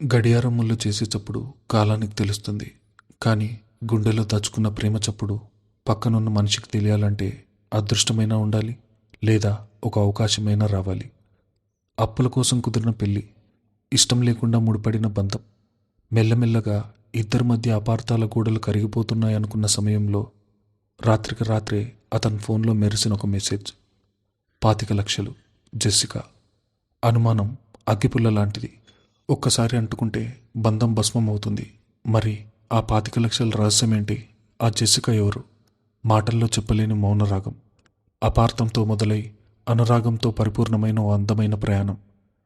గడియారం ముళ్ళు చేసే చప్పుడు కాలానికి తెలుస్తుంది. కానీ గుండెలో దాచుకున్న ప్రేమ చప్పుడు పక్కనున్న మనిషికి తెలియాలంటే అదృష్టమైనా ఉండాలి, లేదా ఒక అవకాశమైనా రావాలి. అప్పుల కోసం కుదిరిన పెళ్లి, ఇష్టం లేకుండా ముడిపడిన బంధం, మెల్లమెల్లగా ఇద్దరి మధ్య అపార్థాల గోడలు కరిగిపోతున్నాయనుకున్న సమయంలో రాత్రికి రాత్రే అతని ఫోన్లో మెరిసిన ఒక మెసేజ్. 25 లక్షలు. జెస్సికా. అనుమానం అగ్గిపుల్ల లాంటిది. ఒక్కసారి అంటుకుంటే బంధం భస్మం అవుతుంది. మరి ఆ 25 లక్షల రహస్యమేంటి? ఆ జెస్సిక ఎవరు? మాటల్లో చెప్పలేని మౌనరాగం. అపార్థంతో మొదలై అనురాగంతో పరిపూర్ణమైన ఓ అందమైన ప్రయాణం.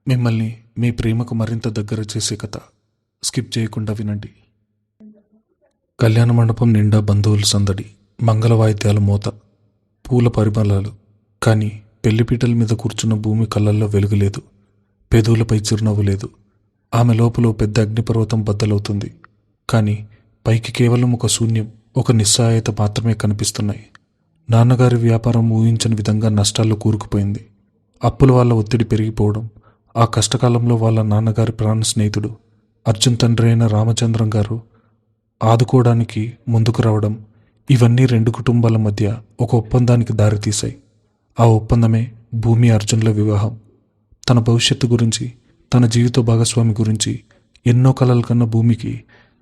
మిమ్మల్ని మీ ప్రేమకు మరింత దగ్గర చేసే కథ. స్కిప్ చేయకుండా వినండి. కళ్యాణ మండపం నిండా బంధువుల సందడి, మంగళ వాయిద్యాల మోత, పూల పరిమళాలు. కానీ పెళ్లిపీటల మీద కూర్చున్న భూమి కళ్ళల్లో వెలుగు లేదు, పెదవులపై చిరునవ్వు లేదు. ఆమె లోపల పెద్ద అగ్నిపర్వతం బద్దలవుతుంది. కానీ పైకి కేవలం ఒక శూన్యం, ఒక నిస్సహాయత మాత్రమే కనిపిస్తున్నాయి. నాన్నగారి వ్యాపారం ఊహించని విధంగా నష్టాల్లో కూరుకుపోయింది. అప్పుల వల్ల ఒత్తిడి పెరిగిపోవడం, ఆ కష్టకాలంలో వాళ్ళ నాన్నగారి ప్రాణ స్నేహితుడు అర్జున్ తండ్రి అయిన రామచంద్రం గారు ఆదుకోవడానికి ముందుకు రావడం, ఇవన్నీ రెండు కుటుంబాల మధ్య ఒక ఒప్పందానికి దారితీశాయి. ఆ ఒప్పందమే భూమి అర్జున్ల వివాహం. తన భవిష్యత్తు గురించి, తన జీవిత భాగస్వామి గురించి ఎన్నో కలలు కన్న భూమికి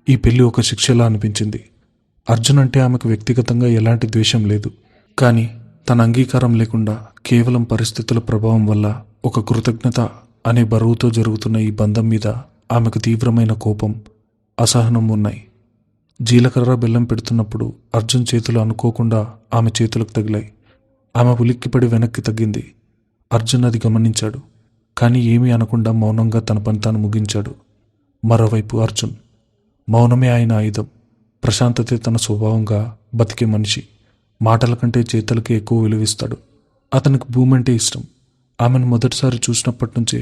ఈ పెళ్లి ఒక శిక్షలా అనిపించింది. అర్జున్ అంటే ఆమెకు వ్యక్తిగతంగా ఎలాంటి ద్వేషం లేదు. కానీ తన అంగీకారం లేకుండా, కేవలం పరిస్థితుల ప్రభావం వల్ల ఒక కృతజ్ఞత అనే బరువుతో జరుగుతున్న ఈ బంధం మీద ఆమెకు తీవ్రమైన కోపం, అసహనం ఉన్నాయి. జీలకర్ర బెల్లం పెడుతున్నప్పుడు అర్జున్ చేతులు అనుకోకుండా ఆమె చేతులకు తగిలాయి. ఆమె ఉలిక్కిపడి వెనక్కి తగ్గింది. అర్జున్ అది గమనించాడు. కానీ ఏమీ అనకుండా మౌనంగా తన పని తాను ముగించాడు. మరోవైపు అర్జున్, మౌనమే ఆయన ఆయుధం. ప్రశాంతతే తన స్వభావంగా బతికే మనిషి. మాటల కంటే చేతలకే ఎక్కువ విలువిస్తాడు. అతనికి భూమి అంటే ఇష్టం. ఆమెను మొదటిసారి చూసినప్పటి నుంచే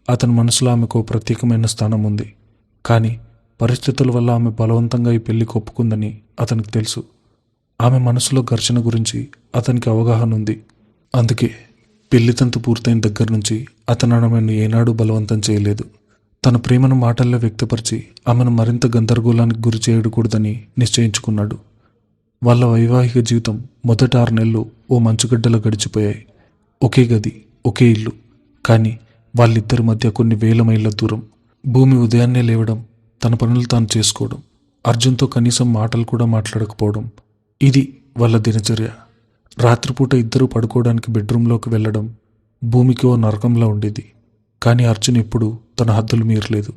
అతని మనసులో ఆమెకు ఓ ప్రత్యేకమైన స్థానం ఉంది. కానీ పరిస్థితుల వల్ల ఆమె బలవంతంగా ఈ పెళ్లికి ఒప్పుకుందని అతనికి తెలుసు. ఆమె మనసులో ఘర్షణ గురించి అతనికి అవగాహన ఉంది. అందుకే పెళ్లి తంతు పూర్తయిన దగ్గర నుంచి అతను ఆమెను ఏనాడూ బలవంతం చేయలేదు. తన ప్రేమను మాటల్లో వ్యక్తపరిచి ఆమెను మరింత గందరగోళానికి గురి చేయకూడదని నిశ్చయించుకున్నాడు. వాళ్ళ వైవాహిక జీవితం మొదటి 6 నెలలు ఓ మంచుగడ్డలో గడిచిపోయాయి. ఒకే గది, ఒకే ఇల్లు. కానీ వాళ్ళిద్దరి మధ్య కొన్ని వేల మైళ్ళ దూరం. భూమి ఉదయాన్నే లేవడం, తన పనులు తాను చేసుకోవడం, అర్జున్తో కనీసం మాటలు కూడా మాట్లాడకపోవడం, ఇది వాళ్ళ దినచర్య. రాత్రిపూట ఇద్దరూ పడుకోవడానికి బెడ్రూంలోకి వెళ్ళడం భూమికి ఓ నరకంలా ఉండేది. కానీ అర్జున్ ఎప్పుడూ తన హద్దులు మీరలేదు.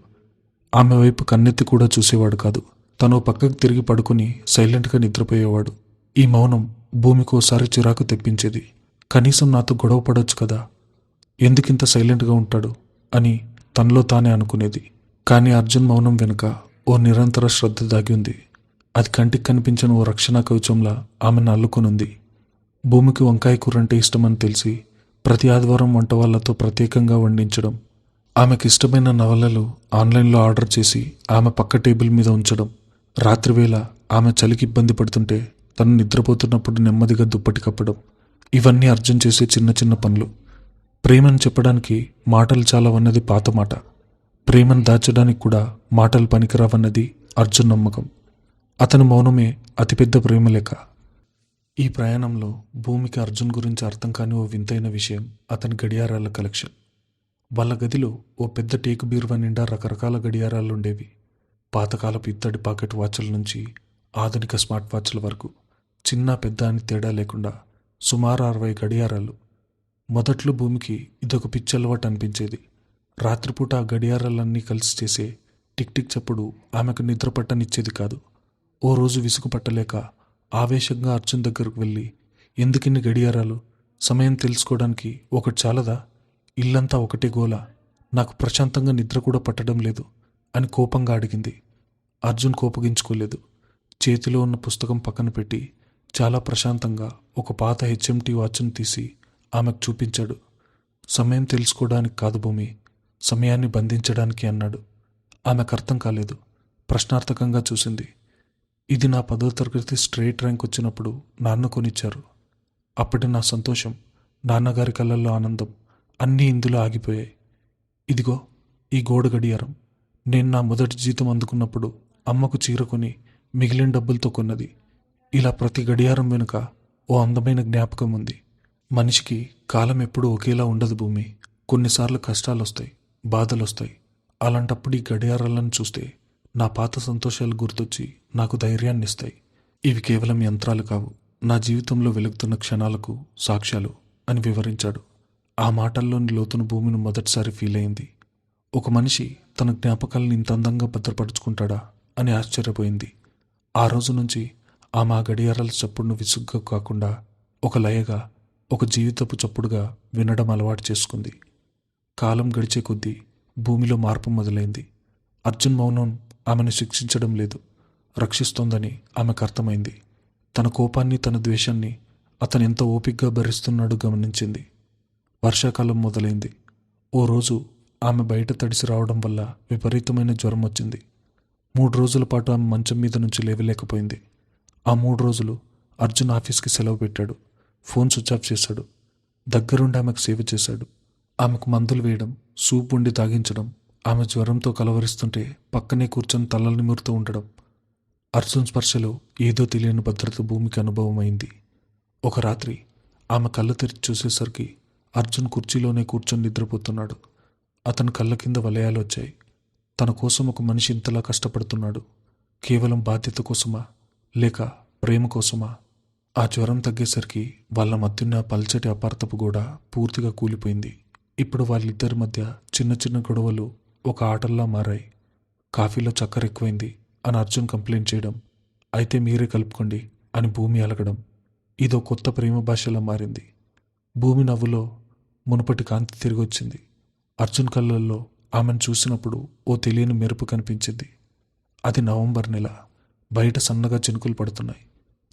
ఆమె వైపు కన్నెత్తి కూడా చూసేవాడు కాదు. తను పక్కకు తిరిగి పడుకుని సైలెంట్గా నిద్రపోయేవాడు. ఈ మౌనం భూమికి ఓసారి చిరాకు తెప్పించేది. కనీసం నాతో గొడవ పడొచ్చు కదా, ఎందుకింత సైలెంట్గా ఉంటాడు అని తనలో తానే అనుకునేది. కానీ అర్జున్ మౌనం వెనుక ఓ నిరంతర శ్రద్ధ దాగి ఉంది. అది కంటికి కనిపించిన ఓ రక్షణ కవచంలా ఆమెను అల్లుకొనుంది. భూమికి వంకాయ కూరంటే ఇష్టమని తెలిసి ప్రతి ఆదివారం వంట వాళ్ళతో ప్రత్యేకంగా వండించడం, ఆమెకు ఇష్టమైన నవలలు ఆన్లైన్లో ఆర్డర్ చేసి ఆమె పక్క టేబుల్ మీద ఉంచడం, రాత్రివేళ ఆమె చలికి ఇబ్బంది పడుతుంటే తను నిద్రపోతున్నప్పుడు నెమ్మదిగా దుప్పటి కప్పడం, ఇవన్నీ అర్జున్ చేసే చిన్న చిన్న పనులు. ప్రేమను చెప్పడానికి మాటలు చాలవన్నది పాత మాట. ప్రేమను దాచడానికి కూడా మాటలు పనికిరావన్నది అర్జున్ నమ్మకం. అతని మౌనమే అతిపెద్ద ప్రేమ లెక్క. ఈ ప్రయాణంలో భూమికి అర్జున్ గురించి అర్థం కాని ఓ వింతైన విషయం అతని గడియారాల కలెక్షన్. వాళ్ళ గదిలో ఓ పెద్ద టేకు బీరువా నిండా రకరకాల గడియారాలుండేవి. పాతకాలపు ఇత్తడి పాకెట్ వాచ్ల నుంచి ఆధునిక స్మార్ట్ వాచ్ల వరకు, చిన్న పెద్ద అని తేడా లేకుండా సుమారు 60 గడియారాలు. మొదట్లో భూమికి ఇదొక పిచ్చి అలవాటు అనిపించేది. రాత్రిపూట ఆ గడియారాలన్నీ కలిసి చేసే టిక్ టిక్ చప్పుడు ఆమెకు నిద్ర పట్టనిచ్చేది కాదు. ఓ రోజు విసుగు పట్టలేక ఆవేశంగా అర్జున్ దగ్గరకు వెళ్ళి, ఎందుకిన్ని గడియారాలు? సమయం తెలుసుకోవడానికి ఒకటి చాలదా? ఇల్లంతా ఒకటే గోల, నాకు ప్రశాంతంగా నిద్ర కూడా పట్టడం లేదు అని కోపంగా అడిగింది. అర్జున్ కోపగించుకోలేదు. చేతిలో ఉన్న పుస్తకం పక్కన పెట్టి చాలా ప్రశాంతంగా ఒక పాత హెచ్ఎంటి వాచ్ను తీసి ఆమెకు చూపించాడు. సమయం తెలుసుకోవడానికి కాదు భూమి, సమయాన్ని బంధించడానికి అన్నాడు. ఆమెకు అర్థం కాలేదు. ప్రశ్నార్థకంగా చూసింది. ఇది నా 10వ తరగతి స్ట్రేట్ ర్యాంక్ వచ్చినప్పుడు నాన్న కొనిచ్చారు. అప్పటి నా సంతోషం, నాన్నగారి కళ్ళల్లో ఆనందం అన్నీ ఇందులో ఆగిపోయాయి. ఇదిగో ఈ గోడ గడియారం నేను నా మొదటి జీతం అందుకున్నప్పుడు అమ్మకు చీర కొని మిగిలిన డబ్బులతో కొన్నది. ఇలా ప్రతి గడియారం వెనుక ఓ అందమైన జ్ఞాపకం ఉంది. మనిషికి కాలం ఎప్పుడూ ఒకేలా ఉండదు భూమి. కొన్నిసార్లు కష్టాలొస్తాయి, బాధలొస్తాయి. అలాంటప్పుడు ఈ గడియారాలను చూస్తే నా పాత సంతోషాలు గుర్తొచ్చి నాకు ధైర్యాన్నిస్తాయి. ఇవి కేవలం యంత్రాలు కావు, నా జీవితంలో వెలుగుతున్న క్షణాలకు సాక్ష్యాలు అని వివరించాడు. ఆ మాటల్లోని లోతును భూమిని మొదటిసారి ఫీల్ అయింది. ఒక మనిషి తన జ్ఞాపకాలను ఇంత అందంగా భద్రపరుచుకుంటాడా అని ఆశ్చర్యపోయింది. ఆ రోజు నుంచి ఆమె ఆ గడియారాల చప్పుడును విసుగ్గా కాకుండా ఒక లయగా, ఒక జీవితపు చప్పుడుగా వినడం అలవాటు చేసుకుంది. కాలం గడిచే కొద్దీ భూమిలో మార్పు మొదలైంది. అర్జున్ మౌనం ఆమెను శిక్షించడం లేదు, రక్షిస్తోందని ఆమెకు అర్థమైంది. తన కోపాన్ని, తన ద్వేషాన్ని అతను ఎంత ఓపికగా భరిస్తున్నాడో గమనించింది. వర్షాకాలం మొదలైంది. ఓ రోజు ఆమె బయట తడిసి రావడం వల్ల విపరీతమైన జ్వరం వచ్చింది. 3 రోజుల పాటు ఆమె మంచం మీద నుంచి లేవలేకపోయింది. ఆ 3 రోజులు అర్జున్ ఆఫీస్కి సెలవు పెట్టాడు. ఫోన్ స్విచ్ ఆఫ్ చేశాడు. దగ్గరుండి ఆమెకు సేవ చేశాడు. ఆమెకు మందులు వేయడం, సూప్ వండి తాగించడం, ఆమె జ్వరంతో కలవరిస్తుంటే పక్కనే కూర్చొని తలలు నిమురుతూ ఉండడం. అర్జున్ స్పర్శలో ఏదో తెలియని భద్రత భూమికి అనుభవమైంది. ఒక రాత్రి ఆమె కళ్ళు తెరిచి చూసేసరికి అర్జున్ కుర్చీలోనే కూర్చొని నిద్రపోతున్నాడు. అతని కళ్ళ కింద వలయాలు వచ్చాయి. తన కోసం ఒక మనిషి ఇంతలా కష్టపడుతున్నాడు. కేవలం బాధ్యత కోసమా, లేక ప్రేమ కోసమా? ఆ జ్వరం తగ్గేసరికి వాళ్ళ మధ్యున్న పల్చటి అపార్థపు గోడ పూర్తిగా కూలిపోయింది. ఇప్పుడు వాళ్ళిద్దరి మధ్య చిన్న చిన్న గొడవలు ఒక ఆటల్లా మారాయి. కాఫీలో చక్కెర ఎక్కువైంది అని అర్జున్ కంప్లైంట్ చేయడం, అయితే మీరే కలుపుకోండి అని భూమి అలగడం. ఇదో కొత్త ప్రేమ భాషలా మారింది. భూమి నవ్వులో మునుపటి కాంతి తిరిగొచ్చింది. అర్జున్ కళ్ళల్లో ఆమెను చూసినప్పుడు ఓ తెలియని మెరుపు కనిపించింది. అది నవంబర్ నెల. బయట సన్నగా చినుకులు పడుతున్నాయి.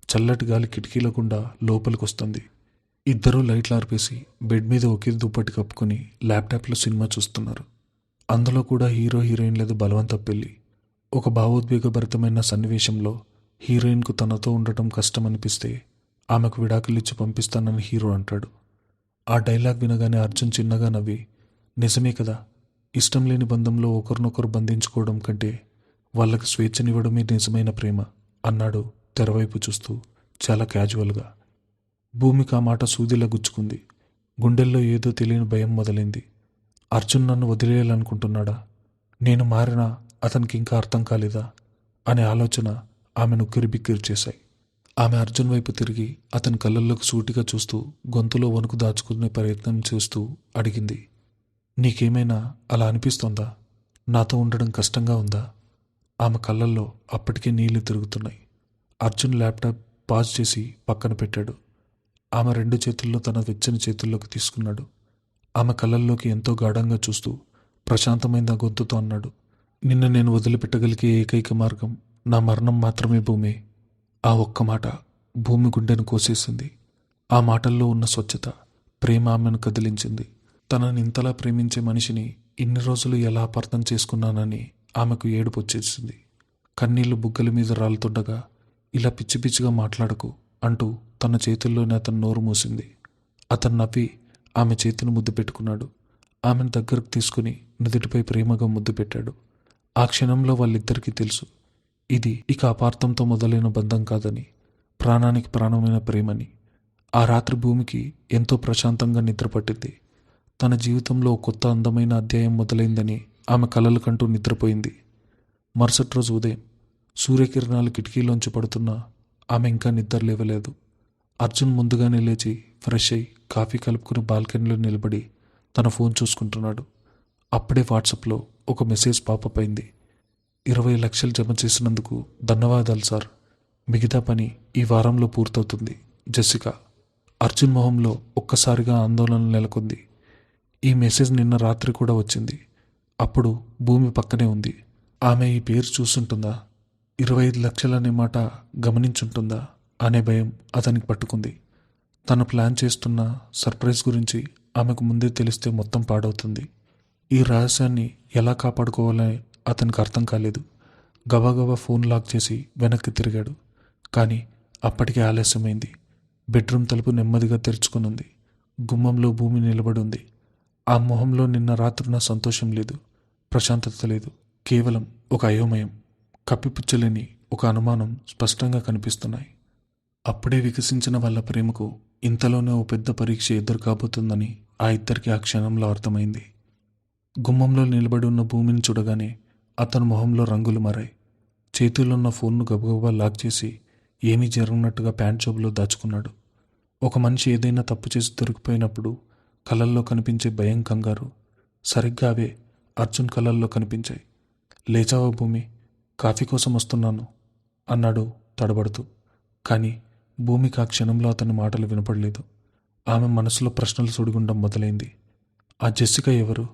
చల్లటి గాలి కిటికీల గుండా లోపలికొస్తుంది. ఇద్దరూ లైట్లు ఆర్పేసి బెడ్ మీద ఒకే దుప్పటి కప్పుకొని ల్యాప్టాప్లో సినిమా చూస్తున్నారు. అందులో కూడా హీరో హీరోయిన్లది బలవంత పెళ్లి. ఒక భావోద్వేగభరితమైన సన్నివేశంలో హీరోయిన్కు తనతో ఉండటం కష్టమనిపిస్తే ఆమెకు విడాకులిచ్చి పంపిస్తానని హీరో అంటాడు. ఆ డైలాగ్ వినగానే అర్జున్ చిన్నగా నవ్వి, నిజమే కదా, ఇష్టం లేని బంధంలో ఒకరినొకరు బంధించుకోవడం కంటే వాళ్ళకి స్వేచ్ఛనివ్వడమే నిజమైన ప్రేమ అన్నాడు తెరవైపు చూస్తూ చాలా క్యాజువల్గా. భూమికి ఆ మాట సూదిలా గుచ్చుకుంది. గుండెల్లో ఏదో తెలియని భయం మొదలైంది. అర్జున్ నన్ను వదిలేయాలనుకుంటున్నాడా? నేను మారినా అతనికి ఇంకా అర్థం కాలేదా అనే ఆలోచన ఆమెను ఉక్కిరిబిక్కిరి చేశాయి. ఆమె అర్జున్ వైపు తిరిగి అతని కళ్ళల్లోకి సూటిగా చూస్తూ గొంతులో వణుకు దాచుకునే ప్రయత్నం చేస్తూ అడిగింది, నీకేమైనా అలా అనిపిస్తోందా? నాతో ఉండడం కష్టంగా ఉందా? ఆమె కళ్ళల్లో అప్పటికే నీళ్లు తిరుగుతున్నాయి. అర్జున్ ల్యాప్టాప్ పాజ్ చేసి పక్కన పెట్టాడు. ఆమె 2 చేతుల్లో తన వెచ్చని చేతుల్లోకి తీసుకున్నాడు. ఆమె కళ్ళల్లోకి ఎంతో గాఢంగా చూస్తూ ప్రశాంతమైన గొంతుతో అన్నాడు, నిన్ను నేను వదిలిపెట్టగలిగే ఏకైక మార్గం నా మరణం మాత్రమే భూమి. ఆ ఒక్క మాట భూమి గుండెను కోసేసింది. ఆ మాటల్లో ఉన్న స్వచ్ఛత, ప్రేమ ఆమెను కదిలించింది. తనని ఇంతలా ప్రేమించే మనిషిని ఇన్ని రోజులు ఎలా అపార్థం చేసుకున్నానని ఆమెకు ఏడుపు వచ్చేసింది. కన్నీళ్లు బుగ్గల మీద రాలుతుండగా, ఇలా పిచ్చి పిచ్చిగా మాట్లాడకు అంటూ తన చేతుల్లోనే అతను నోరు మూసింది. అతను నవ్వి ఆమె చేతిని ముద్దు పెట్టుకున్నాడు. ఆమెను దగ్గరకు తీసుకుని నుదుటిపై ప్రేమగా ముద్దు పెట్టాడు. ఆ క్షణంలో వాళ్ళిద్దరికీ తెలుసు, ఇది ఇక అపార్థంతో మొదలైన బంధం కాదని, ప్రాణానికి ప్రాణమైన ప్రేమని. ఆ రాత్రి భూమికి ఎంతో ప్రశాంతంగా నిద్రపట్టింది. తన జీవితంలో కొత్త అందమైన అధ్యాయం మొదలైందని ఆమె కలలు కంటూ నిద్రపోయింది. మరుసటి రోజు ఉదయం సూర్యకిరణాలు కిటికీలోంచి పడుతున్నా ఆమె ఇంకా నిద్ర లేవలేదు. అర్జున్ ముందుగానే లేచి ఫ్రెష్ అయి కాఫీ కలుపుకుని బాల్కనీలో నిలబడి తన ఫోన్ చూసుకుంటున్నాడు. అప్పుడే వాట్సాప్లో ఒక మెసేజ్ పాపప్ అయింది. 20 లక్షలు జమ చేసినందుకు ధన్యవాదాలు సార్. మిగతా పని ఈ వారంలో పూర్తవుతుంది. జెసికా. అర్జున్ మొహంలో ఒక్కసారిగా ఆందోళన నెలకొంది. ఈ మెసేజ్ నిన్న రాత్రి కూడా వచ్చింది. అప్పుడు భూమి పక్కనే ఉంది. ఆమె ఈ పేరు చూసుంటుందా? 25 లక్షలనే మాట గమనించుంటుందా అనే భయం అతనికి పట్టుకుంది. తను ప్లాన్ చేస్తున్న సర్ప్రైజ్ గురించి ఆమెకు ముందే తెలిస్తే మొత్తం పాడవుతుంది. ఈ రహస్యాన్ని ఎలా కాపాడుకోవాలని అతనికి అర్థం కాలేదు. గబగబా ఫోన్ లాక్ చేసి వెనక్కి తిరిగాడు. కానీ అప్పటికే ఆలస్యమైంది. బెడ్రూమ్ తలుపు నెమ్మదిగా తెరుచుకునుంది. గుమ్మంలో భూమి నిలబడి ఉంది. ఆ మొహంలో నిన్న రాత్రున్న సంతోషం లేదు, ప్రశాంతత లేదు. కేవలం ఒక అయోమయం, కప్పిపుచ్చలేని ఒక అనుమానం స్పష్టంగా కనిపిస్తున్నాయి. అప్పుడే వికసించిన వాళ్ళ ప్రేమకు ఇంతలోనే ఓ పెద్ద పరీక్ష ఎదురు కాబోతుందని ఆ ఇద్దరికి ఆ క్షణంలో అర్థమైంది. గుమ్మంలో నిలబడి ఉన్న భూమిని చూడగానే అతని మొహంలో రంగులు మారాయి. చేతుల్లో ఉన్న ఫోన్ను గబగబా లాక్ చేసి ఏమీ జరగనట్టుగా ప్యాంట్ జోబులో దాచుకున్నాడు. ఒక మనిషి ఏదైనా తప్పు చేసి దొరికిపోయినప్పుడు కళ్ళల్లో కనిపించే భయం, కంగారు సరిగ్గా అవే అర్జున్ కళ్ళల్లో కనిపించాయి. లేచావా భూమి, కాఫీ కోసం వస్తున్నాను అన్నాడు తడబడుతూ. కానీ భూమికి ఆ క్షణంలో అతని మాటలు వినపడలేదు. ఆమె మనసులో ప్రశ్నలు సుడిగుండం మొదలైంది. ఆ జెస్సిక ఎవరు?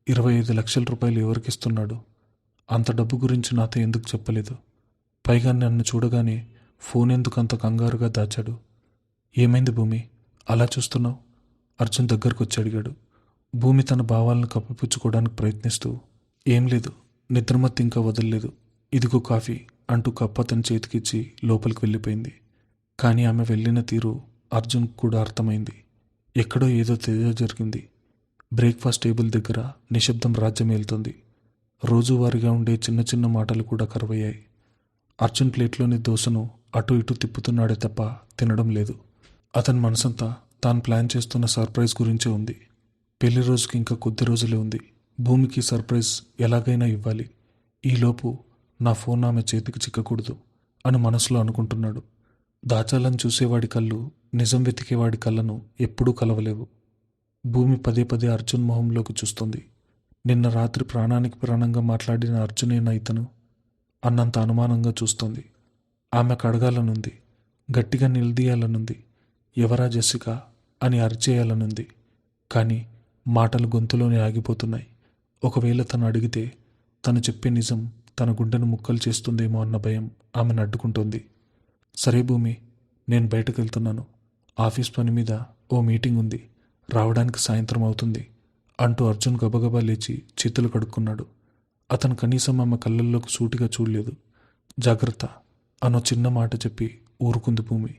25 లక్షల రూపాయలు ఎవరికిస్తున్నాడు? అంత డబ్బు గురించి నాతో ఎందుకు చెప్పలేదు? పైగా నన్ను చూడగానే ఫోన్ ఎందుకు అంత కంగారుగా దాచాడు? ఏమైంది భూమి, అలా చూస్తున్నావు? అర్జున్ దగ్గరకు వచ్చి అడిగాడు. భూమి తన భావాలను కప్పిపుచ్చుకోవడానికి ప్రయత్నిస్తూ, ఏం లేదు, నిద్రమత్తు ఇంకా వదలలేదు, ఇదిగో కాఫీ అంటూ కప్పు అతని చేతికిచ్చి లోపలికి వెళ్ళిపోయింది. కానీ ఆమె వెళ్ళిన తీరు అర్జున్ కూడా అర్థమైంది. ఎక్కడో ఏదో తేడా జరిగింది. బ్రేక్ఫాస్ట్ టేబుల్ దగ్గర నిశ్శబ్దం రాజ్యమేలుతుంది. రోజువారీగా ఉండే చిన్న చిన్న మాటలు కూడా కరువయ్యాయి. అర్జున్ ప్లేట్లోని దోశను అటు ఇటు తిప్పుతున్నాడే తప్ప తినడం లేదు. అతని మనసంతా తాను ప్లాన్ చేస్తున్న సర్ప్రైజ్ గురించే ఉంది. పెళ్లి రోజుకి ఇంకా కొద్ది రోజులే ఉంది. భూమికి సర్ప్రైజ్ ఎలాగైనా ఇవ్వాలి. ఈలోపు నా ఫోన్ ఆమె చేతికి చిక్కకూడదు అని మనసులో అనుకుంటున్నాడు. దాచాలని చూసేవాడి కళ్ళు నిజం వెతికేవాడి కళ్ళను ఎప్పుడూ కలవలేవు. భూమి పదే పదే అర్జున్ మొహంలోకి చూస్తుంది. నిన్న రాత్రి ప్రాణానికి ప్రాణంగా మాట్లాడిన అర్జునేనా ఇతను అన్నంత అనుమానంగా చూస్తోంది. ఆమెకు అడగాలనుంది, గట్టిగా నిలదీయాలనుంది, ఎవరా జెస్సిక అని అరిచేయాలనుంది. కానీ మాటలు గొంతులోనే ఆగిపోతున్నాయి. ఒకవేళ తను అడిగితే తను చెప్పే నిజం తన గుండెను ముక్కలు చేస్తుందేమో అన్న భయం ఆమెను అడ్డుకుంటోంది. సరే భూమి, నేను బయటకు వెళ్తున్నాను. ఆఫీస్ పని మీద ఓ మీటింగ్ ఉంది, రావడానికి సాయంత్రం అవుతుంది అంటూ అర్జున్ గబగబా లేచి చేతులు కడుక్కున్నాడు. అతను కనీసం ఆమె కళ్ళల్లోకి సూటిగా చూడలేదు. జాగ్రత్త అనో చిన్న మాట చెప్పి ఊరుకుంది భూమి.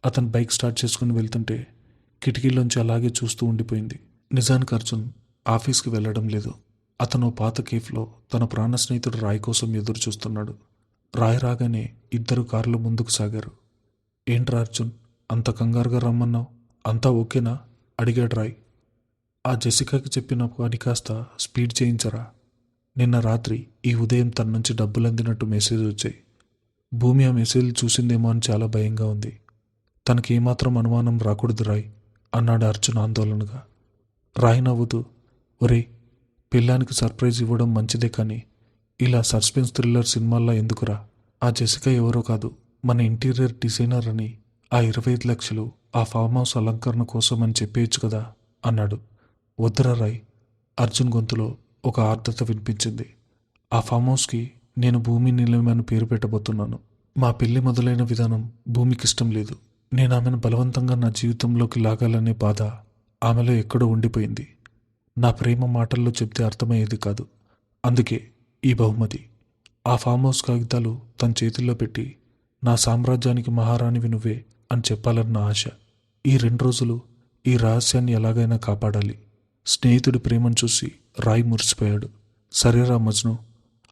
అతను బైక్ స్టార్ట్ చేసుకుని వెళ్తుంటే కిటికీలోంచి అలాగే చూస్తూ ఉండిపోయింది. నిజానికి అర్జున్ ఆఫీస్కి వెళ్ళడం లేదు. అతను పాత కేఫ్లో తన ప్రాణ స్నేహితుడు రాయ్ కోసం ఎదురు చూస్తున్నాడు. రాయ్ రాగానే ఇద్దరు కారులో ముందుకు సాగారు. ఏంట్రా అర్జున్, అంత కంగారుగా రమ్మన్నావు, అంతా ఓకేనా అడిగాడు రాయ్. ఆ జెసికాకి చెప్పిన పని కాస్త స్పీడ్ చేయించరా. నిన్న రాత్రి ఈ ఉదయం తన నుంచి డబ్బులు అందినట్టు మెసేజ్ వచ్చాయి. భూమి ఆ మెసేజ్ చూసిందేమో అని చాలా భయంగా ఉంది. తనకి ఏమాత్రం అనుమానం రాకూడదు రాయ్ అన్నాడు అర్జున్ ఆందోళనగా. రాయ్ నవ్వుతూ, ఒరేయ్, పిల్లానికి సర్ప్రైజ్ ఇవ్వడం మంచిదే, కానీ ఇలా సస్పెన్స్ థ్రిల్లర్ సినిమాల్లో ఎందుకురా? ఆ జెసిక ఎవరో కాదు, మన ఇంటీరియర్ డిజైనర్ అని. ఆ 25 లక్షలు ఆ ఫామ్ హౌస్ అలంకరణ కోసం అని చెప్పేయచ్చు కదా అన్నాడు. వద్దురా రాయ్. అర్జున్ గొంతులో ఒక ఆర్ద్రత వినిపించింది. ఆ ఫామ్ హౌస్కి నేను భూమి నిలయం అని పేరు పెట్టబోతున్నాను. మా పెళ్లి మొదలైన విధానం భూమికి ఇష్టం లేదు. నేను ఆమెను బలవంతంగా నా జీవితంలోకి లాగాలనే బాధ ఆమెలో ఎక్కడో ఉండిపోయింది. నా ప్రేమ మాటల్లో చెప్తే అర్థమయ్యేది కాదు. అందుకే ఈ బహుమతి. ఆ ఫామ్ హౌస్ కాగితాలు తన చేతుల్లో పెట్టి నా సామ్రాజ్యానికి మహారాణివి నువ్వే అని చెప్పాలన్న ఆశ. ఈ 2 రోజులు ఈ రహస్యాన్ని ఎలాగైనా కాపాడాలి. స్నేహితుడి ప్రేమను చూసి రాయ్ మురిసిపోయాడు. సరేరా మజ్ను,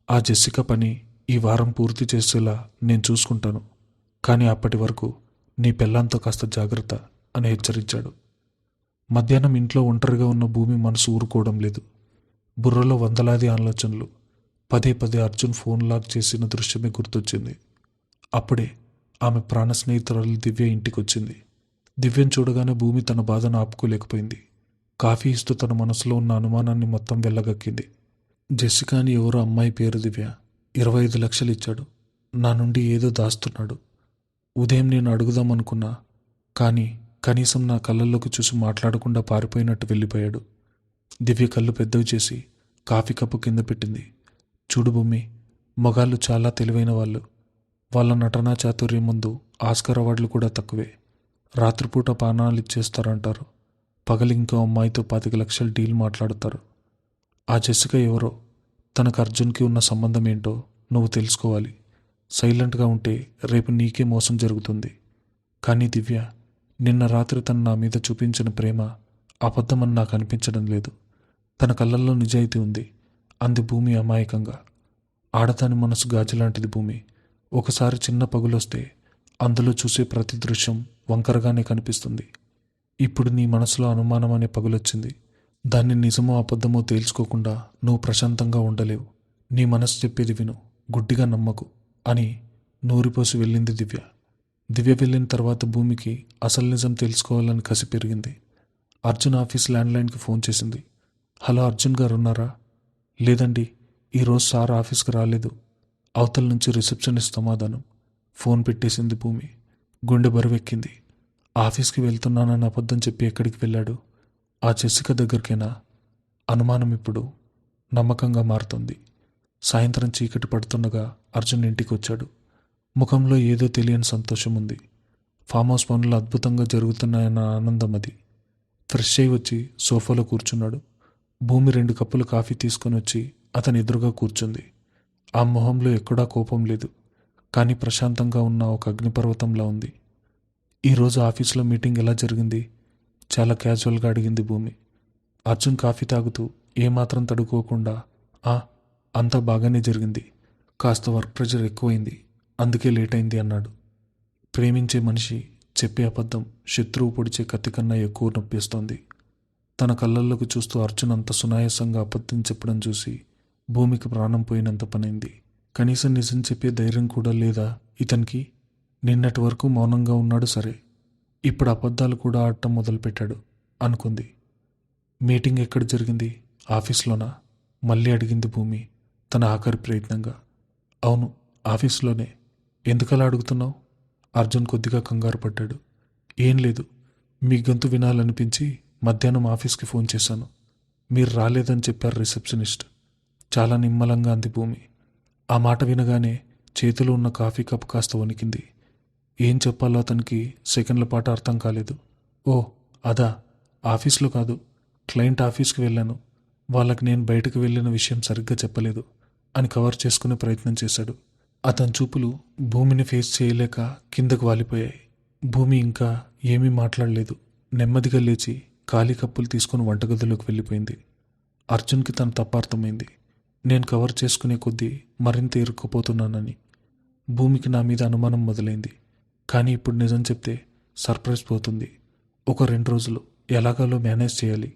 ఆ జెస్సిక పని ఈ వారం పూర్తి చేసేలా నేను చూసుకుంటాను. కానీ అప్పటి వరకు నీ పెళ్ళాంతో కాస్త జాగ్రత్త అని హెచ్చరించాడు. మధ్యాహ్నం ఇంట్లో ఒంటరిగా ఉన్న భూమి మనసు ఊరుకోవడం లేదు. బుర్రలో వందలాది ఆలోచనలు. పదే పదే అర్జున్ ఫోన్ లాక్ చేసిన దృశ్యమే గుర్తొచ్చింది. అప్పుడే ఆమె ప్రాణ స్నేహితురాలు దివ్య ఇంటికొచ్చింది. దివ్యను చూడగానే భూమి తన బాధను ఆపుకోలేకపోయింది. కాఫీ ఇస్తూ తన మనసులో ఉన్న అనుమానాన్ని మొత్తం వెళ్ళగక్కింది. జెస్సికా అని ఎవరో అమ్మాయి పేరు దివ్య. 25 లక్షలు ఇచ్చాడు. నా నుండి ఏదో దాస్తున్నాడు. ఉదయం నేను అడుగుదామనుకున్నా, కానీ కనీసం నా కళ్ళల్లోకి చూసి మాట్లాడకుండా పారిపోయినట్టు వెళ్ళిపోయాడు. దివ్య కళ్ళు పెద్దవి చేసి కాఫీ కప్పు కింద పెట్టింది. చూడు భూమి, మగాళ్ళు చాలా తెలివైన వాళ్ళు. వాళ్ళ నటనా చాతుర్యం ముందు ఆస్కార్ అవార్డులు కూడా తక్కువే. రాత్రిపూట పానాలు ఇచ్చేస్తారంటారు, పగలు ఇంకో అమ్మాయితో 25 లక్షల డీల్ మాట్లాడతారు. ఆ జెస్సిక ఎవరో, తనకు అర్జున్కి ఉన్న సంబంధం ఏంటో నువ్వు తెలుసుకోవాలి. సైలెంట్గా ఉంటే రేపు నీకే మోసం జరుగుతుంది. కానీ దివ్య, నిన్న రాత్రి తను నా మీద చూపించిన ప్రేమ అబద్ధమని నాకు అనిపించడం లేదు. తన కళ్ళల్లో నిజాయితీ ఉంది అంది భూమి అమాయకంగా. ఆడదాని మనసు గాజులాంటిది భూమి. ఒకసారి చిన్న పగులొస్తే అందులో చూసే ప్రతి దృశ్యం వంకరగానే కనిపిస్తుంది. ఇప్పుడు నీ మనసులో అనుమానం అనే పగులొచ్చింది. దాన్ని నిజమో అబద్ధమో తేల్చుకోకుండా నువ్వు ప్రశాంతంగా ఉండలేవు. నీ మనసు చెప్పేది విను, గుడ్డిగా నమ్మకు అని నూరిపోసి వెళ్ళింది దివ్య. దివ్య వెళ్ళిన తర్వాత భూమికి అసలు నిజం తెలుసుకోవాలని కసి పెరిగింది. అర్జున్ ఆఫీస్ ల్యాండ్లైన్కి ఫోన్ చేసింది. హలో, అర్జున్ గారు ఉన్నారా? లేదండి, ఈరోజు సార్ ఆఫీస్కి రాలేదు. అవతల నుంచి రిసెప్షనిస్ట్ సమాధానం. ఫోన్ పెట్టేసింది భూమి. గుండె బరువెక్కింది. ఆఫీస్కి వెళ్తున్నానని అబద్ధం చెప్పి ఎక్కడికి వెళ్ళాడు? ఆ జెసిక దగ్గరికైనా? అనుమానం ఇప్పుడు నమ్మకంగా మారుతుంది. సాయంత్రం చీకటి పడుతుండగా అర్జున్ ఇంటికి వచ్చాడు. ముఖంలో ఏదో తెలియని సంతోషం ఉంది. ఫామ్ హౌస్ పనులు అద్భుతంగా జరుగుతున్నాయన్న ఆనందం అది. ఫ్రెష్ అయి వచ్చి సోఫాలో కూర్చున్నాడు. భూమి 2 కప్పులు కాఫీ తీసుకొని వచ్చి అతని ఎదురుగా కూర్చుంది. ఆ మొహంలో ఎక్కడా కోపం లేదు, కానీ ప్రశాంతంగా ఉన్న ఒక అగ్నిపర్వతంలా ఉంది. ఈరోజు ఆఫీస్లో మీటింగ్ ఎలా జరిగింది? చాలా క్యాజువల్గా అడిగింది భూమి. అర్జున్ కాఫీ తాగుతూ ఏమాత్రం తడుకోకుండా అంతా బాగానే జరిగింది. కాస్త వర్క్ ప్రెషర్ ఎక్కువైంది, అందుకే లేట్ అయింది అన్నాడు. ప్రేమించే మనిషి చెప్పే అబద్ధం శత్రువు పొడిచే కత్తి కన్నా ఎక్కువ నొప్పిస్తోంది. తన కళ్ళల్లోకి చూస్తూ అర్జున్ అంత సునాయాసంగా అబద్ధం చెప్పడం చూసి భూమికి ప్రాణం పోయినంత పనైంది. కనీసం నిజం చెప్పే ధైర్యం కూడా లేదా ఇతనికి? నిన్నటి వరకు మౌనంగా ఉన్నాడు సరే, ఇప్పుడు అబద్ధాలు కూడా ఆడటం మొదలుపెట్టాడు అనుకుంది. మీటింగ్ ఎక్కడ జరిగింది? ఆఫీస్లోనా? మళ్ళీ అడిగింది భూమి తన ఆఖరి ప్రయత్నంగా. అవును, ఆఫీస్లోనే. ఎందుకలా అడుగుతున్నావు? అర్జున్ కొద్దిగా కంగారు పడ్డాడు. ఏం లేదు, మీ గొంతు వినాలనిపించి మధ్యాహ్నం ఆఫీస్కి ఫోన్ చేశాను. మీరు రాలేదని చెప్పారు రిసెప్షనిస్ట్. చాలా నిమ్మలంగా అంది భూమి. ఆ మాట వినగానే చేతిలో ఉన్న కాఫీ కప్ కాస్త వణికింది. ఏం చెప్పాలో అతనికి సెకండ్ల పాటు అర్థం కాలేదు. ఓ అదా, ఆఫీస్లో కాదు, క్లయింట్ ఆఫీస్కి వెళ్ళాను. వాళ్ళకి నేను బయటకు వెళ్ళిన విషయం సరిగ్గా చెప్పలేదు అని కవర్ చేసుకునే ప్రయత్నం చేశాడు. అతని చూపులు భూమిని ఫేస్ చేయలేక కిందకు వాలిపోయాయి. భూమి ఇంకా ఏమీ మాట్లాడలేదు. నెమ్మదిగా లేచి ఖాళీ కప్పులు తీసుకుని వంటగదిలోకి వెళ్ళిపోయింది. అర్జున్కి తన తప్పార్థమైంది. నేను కవర్ చేసుకునే కొద్దీ మరింత ఇరుక్కుపోతున్నానని. భూమికి నా మీద అనుమానం మొదలైంది. కానీ ఇప్పుడు నిజం చెప్తే సర్ప్రైజ్ పోతుంది. ఒక 2 రోజులు ఎలాగాలో మేనేజ్ చేయాలి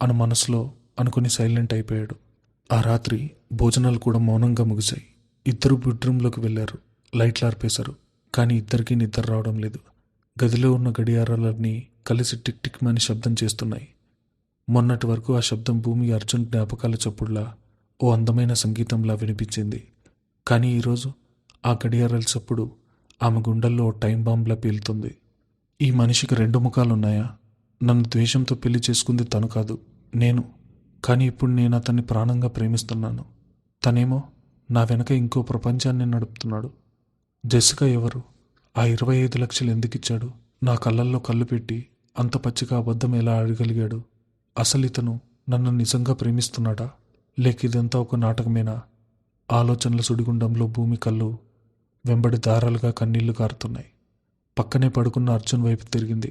అని మనసులో అనుకుని సైలెంట్ అయిపోయాడు. ఆ రాత్రి భోజనాలు కూడా మౌనంగా ముగిశాయి. ఇద్దరు బెడ్రూమ్లోకి వెళ్ళారు. లైట్లు ఆర్పేశారు. కానీ ఇద్దరికీ నిద్ర రావడం లేదు. గదిలో ఉన్న గడియారాలన్నీ కలిసి టిక్ టిక్ మని శబ్దం చేస్తున్నాయి. మొన్నటి వరకు ఆ శబ్దం భూమి అర్జున్ జ్ఞాపకాల చప్పుడులా, ఓ అందమైన సంగీతంలా వినిపించింది. కానీ ఈరోజు ఆ గడియారాల చప్పుడు ఆమె గుండెల్లో ఓ టైం బాంబ్లా పేలుతుంది. ఈ మనిషికి 2 ముఖాలున్నాయా? నన్ను ద్వేషంతో పెళ్లి చేసుకుంది తను కాదు, నేను. కానీ ఇప్పుడు నేను అతన్ని ప్రాణంగా ప్రేమిస్తున్నాను. తనేమో నా వెనక ఇంకో ప్రపంచాన్ని నడుపుతున్నాడు. జెసిక ఎవరు? ఆ 25 లక్షలు ఎందుకిచ్చాడు? నా కళ్ళల్లో కళ్ళు పెట్టి అంత పచ్చిగా అబద్ధం ఎలా అడగలిగాడు? అసలు ఇతను నన్ను నిజంగా ప్రేమిస్తున్నాడా, లేక ఇదంతా ఒక నాటకమేనా? ఆలోచనల సుడిగుండంలో భూమి కళ్ళు వెంబడి దారాలుగా కన్నీళ్లు కారుతున్నాయి. పక్కనే పడుకున్న అర్జున్ వైపు తిరిగింది.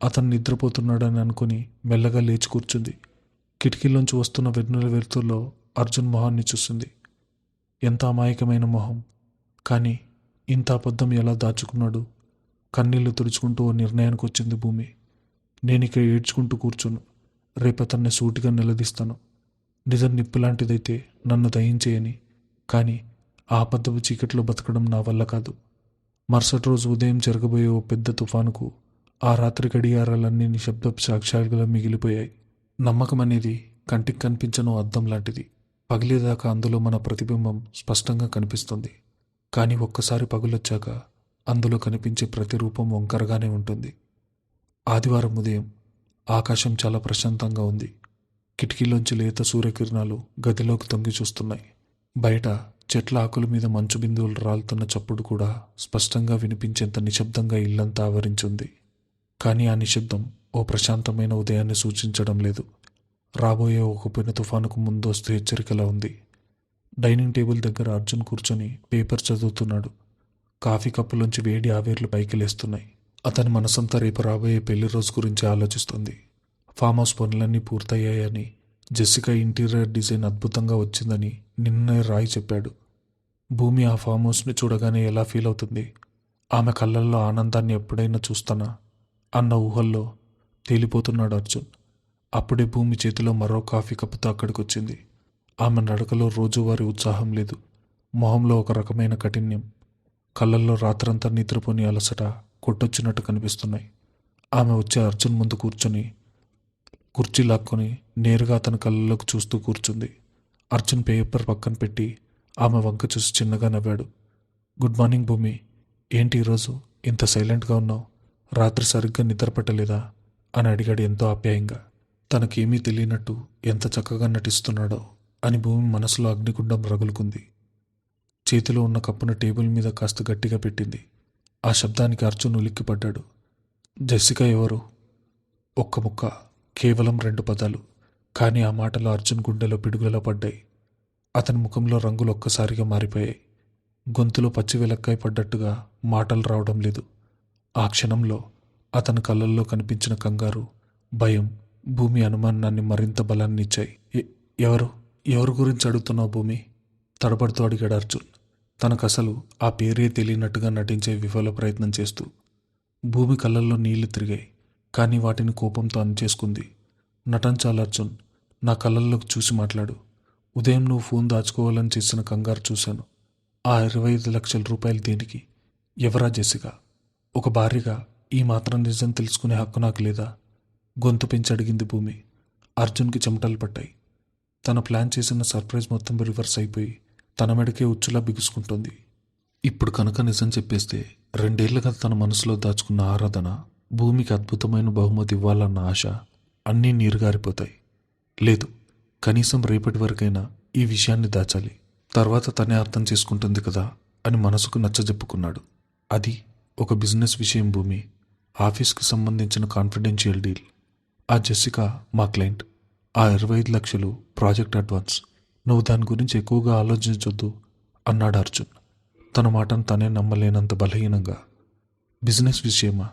అతను నిద్రపోతున్నాడని అనుకుని మెల్లగా లేచి కూర్చుంది. కిటికీలోంచి వస్తున్న వెన్నెల వెలుతురులో అర్జున్ మొహాన్ని చూసింది. ఎంత అమాయకమైన మొహం! కానీ ఇంత అబద్ధం ఎలా దాచుకున్నాడు? కన్నీళ్లు తుడుచుకుంటూ ఓ నిర్ణయానికి వచ్చింది భూమి. నేనిక ఏడ్చుకుంటూ కూర్చోను. రేపతన్ని సూటిగా నిలదీస్తాను. నిజం నిప్పులాంటిదైతే నన్ను దయించేయని. కానీ ఆ అబద్ధపు చీకట్లో బతకడం నా వల్ల కాదు. మరుసటి రోజు ఉదయం జరగబోయే ఓ పెద్ద తుఫానుకు ఆ రాత్రి గడియారాలన్నీ నిశ్శబ్దపు సాక్ష్యాలుగా మిగిలిపోయాయి. నమ్మకం అనేది కంటికి కనిపించని అద్దం లాంటిది. పగిలేదాకా అందులో మన ప్రతిబింబం స్పష్టంగా కనిపిస్తుంది. కానీ ఒక్కసారి పగులొచ్చాక అందులో కనిపించే ప్రతి రూపం వంకరగానే ఉంటుంది. ఆదివారం ఉదయం ఆకాశం చాలా ప్రశాంతంగా ఉంది. కిటికీలోంచి లేత సూర్యకిరణాలు గదిలోకి తొంగి చూస్తున్నాయి. బయట చెట్ల ఆకుల మీద మంచు బిందువులు రాలుతున్న చప్పుడు కూడా స్పష్టంగా వినిపించేంత నిశ్శబ్దంగా ఇల్లంతా ఆవరించింది. కానీ ఆ నిశ్శబ్దం ఓ ప్రశాంతమైన ఉదయాన్ని సూచించడం లేదు. రాబోయే ఒక పెను తుఫానుకు ముందస్తు హెచ్చరికలా ఉంది. డైనింగ్ టేబుల్ దగ్గర అర్జున్ కూర్చొని పేపర్ చదువుతున్నాడు. కాఫీ కప్పులోంచి వేడి ఆవిర్లు పైకి లేస్తున్నాయి. అతని మనసంతా రేపు రాబోయే పెళ్లి రోజు గురించి ఆలోచిస్తుంది. ఫామ్ హౌస్ పనులన్నీ పూర్తయ్యాయని, జెసికా ఇంటీరియర్ డిజైన్ అద్భుతంగా వచ్చిందని నిన్నే రాయ్ చెప్పాడు. భూమి ఆ ఫామ్ హౌస్ని చూడగానే ఎలా ఫీల్ అవుతుంది, ఆమె కళ్ళల్లో ఆనందాన్ని ఎప్పుడైనా చూస్తానా అన్న ఊహల్లో తేలిపోతున్నాడు అర్జున్. అప్పుడే భూమి చేతిలో మరో కాఫీ కప్పుతో అక్కడికొచ్చింది. ఆమె నడకలో రోజువారీ ఉత్సాహం లేదు, మొహంలో ఒక రకమైన కఠిన్యం. కళ్ళల్లో రాత్రంతా నిద్రపోని అలసట కొట్టొచ్చినట్టు కనిపిస్తున్నాయి. ఆమె వచ్చి అర్జున్ ముందు కూర్చొని కుర్చీ లాక్కొని నేరుగా అతని కళ్ళలోకి చూస్తూ కూర్చుంది. అర్జున్ పేపర్ పక్కన పెట్టి ఆమె వంక చూసి చిన్నగా నవ్వాడు. గుడ్ మార్నింగ్ భూమి, ఏంటి ఈరోజు ఇంత సైలెంట్గా ఉన్నావు? రాత్రి సరిగ్గా నిద్ర పట్టలేదా అని అడిగాడు ఎంతో ఆప్యాయంగా. తనకేమీ తెలియనట్టు ఎంత చక్కగా నటిస్తున్నాడో అని భూమి మనసులో అగ్నిగుండం రగులుకుంది. చేతిలో ఉన్న కప్పును టేబుల్ మీద కాస్త గట్టిగా పెట్టింది. ఆ శబ్దానికి అర్జున్ ఉలిక్కిపడ్డాడు. జెస్సికా ఎవరు? ఒక్క ముక్క, కేవలం 2 పదాలు. కానీ ఆ మాటలు అర్జున్ గుండెలో పిడుగులా పడ్డాయి. అతని ముఖంలో రంగులు ఒక్కసారిగా మారిపోయాయి. గొంతులో పచ్చి వెలక్కాయ పడ్డట్టుగా మాటలు రావడం లేదు. ఆ క్షణంలో అతని కళ్ళల్లో కనిపించిన కంగారు, భయం భూమి అనుమానాన్ని మరింత బలాన్ని ఇచ్చాయి. ఎవరు ఎవరు గురించి అడుగుతున్నావు భూమి? తడబడుతూ అడిగాడు అర్జున్, తనకసలు ఆ పేరే తెలియనట్టుగా నటించే విఫల ప్రయత్నం చేస్తూ. భూమి కళ్ళల్లో నీళ్లు తిరిగాయి, కానీ వాటిని కోపంతో అణిచేసుకుంది. నటించాలి అర్జున్, నా కళ్ళల్లోకి చూసి మాట్లాడు. ఉదయం నువ్వు ఫోన్ దాచుకోవాలని చేసిన కంగారు చూశాను. ఆ 25 లక్షల రూపాయలు దేనికి? ఎవరా జెసికా? ఒక భార్యగా ఈ మాత్రం నిజం తెలుసుకునే హక్కు నాకు లేదా? గొంతు పెంచి అడిగింది భూమి. అర్జున్కి చెమటలు పట్టాయి. తన ప్లాన్ చేసిన సర్ప్రైజ్ మొత్తం రివర్స్ అయిపోయి తన మెడకే ఉచ్చులా బిగుసుకుంటోంది. ఇప్పుడు కనుక నిజం చెప్పేస్తే 2 ఏళ్లుగా తన మనసులో దాచుకున్న ఆరాధన, భూమికి అద్భుతమైన బహుమతి ఇవ్వాలన్న ఆశ అన్నీ నీరుగారిపోతాయి. లేదు, కనీసం రేపటి వరకైనా ఈ విషయాన్ని దాచాలి. తర్వాత తనే అర్థం చేసుకుంటుంది కదా అని మనసుకు నచ్చజెప్పుకున్నాడు. అది ఒక బిజినెస్ విషయం భూమి, ఆఫీస్కి సంబంధించిన కాన్ఫిడెన్షియల్ డీల్. ఆ జెసికా మా క్లయింట్. ఆ 25 లక్షలు ప్రాజెక్ట్ అడ్వాన్స్. నువ్వు దాని గురించి ఎక్కువగా ఆలోచించొద్దు అన్నాడు అర్జున్, తన మాటను తనే నమ్మలేనంత బలహీనంగా. బిజినెస్ విషయమా?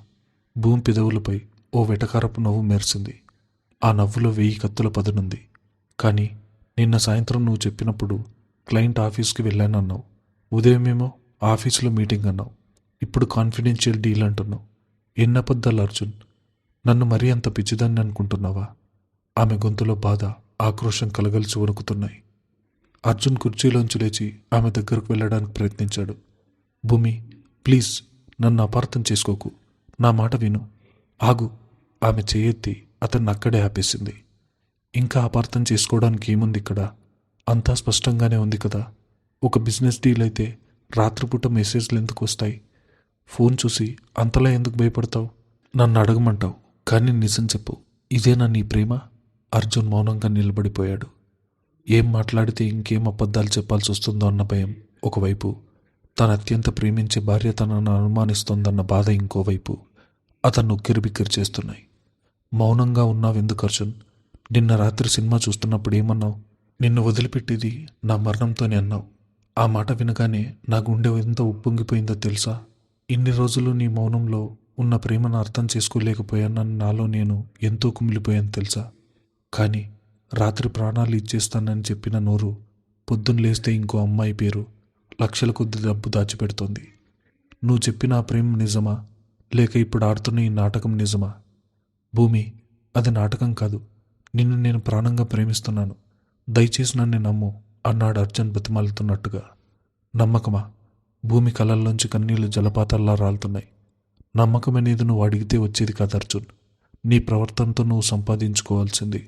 భూమి పెదవులపై ఓ వెటకారపు నవ్వు మెరిసింది. ఆ నవ్వులో 1000 కత్తుల పదునుంది. కానీ నిన్న సాయంత్రం నువ్వు చెప్పినప్పుడు క్లయింట్ ఆఫీస్కి వెళ్ళానన్నావు, ఉదయమేమో ఆఫీసులో మీటింగ్ అన్నావు, ఇప్పుడు కాన్ఫిడెన్షియల్ డీల్ అంటున్నావు. ఎన్నబద్దాలు అర్జున్? నన్ను మరీ అంత పిచ్చిదాన్ని అనుకుంటున్నావా? ఆమె గొంతులో బాధ, ఆక్రోశం కలగలిసి వణుకుతున్నాయి. అర్జున్ కుర్చీలోంచి లేచి ఆమె దగ్గరకు వెళ్ళడానికి ప్రయత్నించాడు. భూమి, ప్లీజ్ నన్ను అపార్థం చేసుకోకు, నా మాట విను. ఆగు. ఆమె చేయెత్తి అతన్ని అక్కడే ఆపేసింది. ఇంకా అపార్థం చేసుకోవడానికి ఏముంది ఇక్కడ? అంతా స్పష్టంగానే ఉంది కదా. ఒక బిజినెస్ డీల్ అయితే రాత్రిపూట మెసేజ్లు ఎందుకు వస్తాయి? ఫోన్ చూసి అంతలా ఎందుకు భయపడతావు? నన్ను అడగమంటావు, కానీ నిజం చెప్పు, ఇదేనా నీ ప్రేమ? అర్జున్ మౌనంగా నిలబడిపోయాడు. ఏం మాట్లాడితే ఇంకేం అబద్ధాలు చెప్పాల్సి వస్తుందో అన్న భయం ఒకవైపు, తను అత్యంత ప్రేమించే భార్య తనను అనుమానిస్తోందన్న బాధ ఇంకోవైపు అతన్ని ఉక్కిరిబిక్కిరి చేస్తున్నాయి. మౌనంగా ఉన్నావెందుకు అర్జున్? నిన్న రాత్రి సినిమా చూస్తున్నప్పుడు ఏమన్నావు? నిన్ను వదిలిపెట్టేది నా మరణంతోనే అన్నావు. ఆ మాట వినగానే నా గుండె ఎంత ఉప్పొంగిపోయిందో తెలుసా? ఇన్ని రోజులు నీ మౌనంలో ఉన్న ప్రేమను అర్థం చేసుకోలేకపోయానని నాలో నేను ఎంతో కుమిలిపోయాను తెలుసా? కానీ రాత్రి ప్రాణాలు ఇచ్చేస్తానని చెప్పిన నోరు పొద్దున్న లేస్తే ఇంకో అమ్మాయి పేరు లక్షల కొద్ది డబ్బు దాచిపెడుతోంది. నువ్వు చెప్పిన ఆ ప్రేమ నిజమా, లేక ఇప్పుడు ఆడుతున్న ఈ నాటకం నిజమా? భూమి, అది నాటకం కాదు. నిన్ను నేను ప్రాణంగా ప్రేమిస్తున్నాను. దయచేసి నన్ను నమ్ము అన్నాడు అర్జున్ బతిమాలుతున్నట్టుగా. నమ్మకమా? భూమి కళ్ళల్లోంచి కన్నీళ్లు జలపాతాల్లా రాలుతున్నాయి. నమ్మకం అనేది నువ్వు అడిగితే వచ్చేది కాదు అర్జున్. నీ ప్రవర్తనతో నువ్వు సంపాదించుకోవాల్సింది.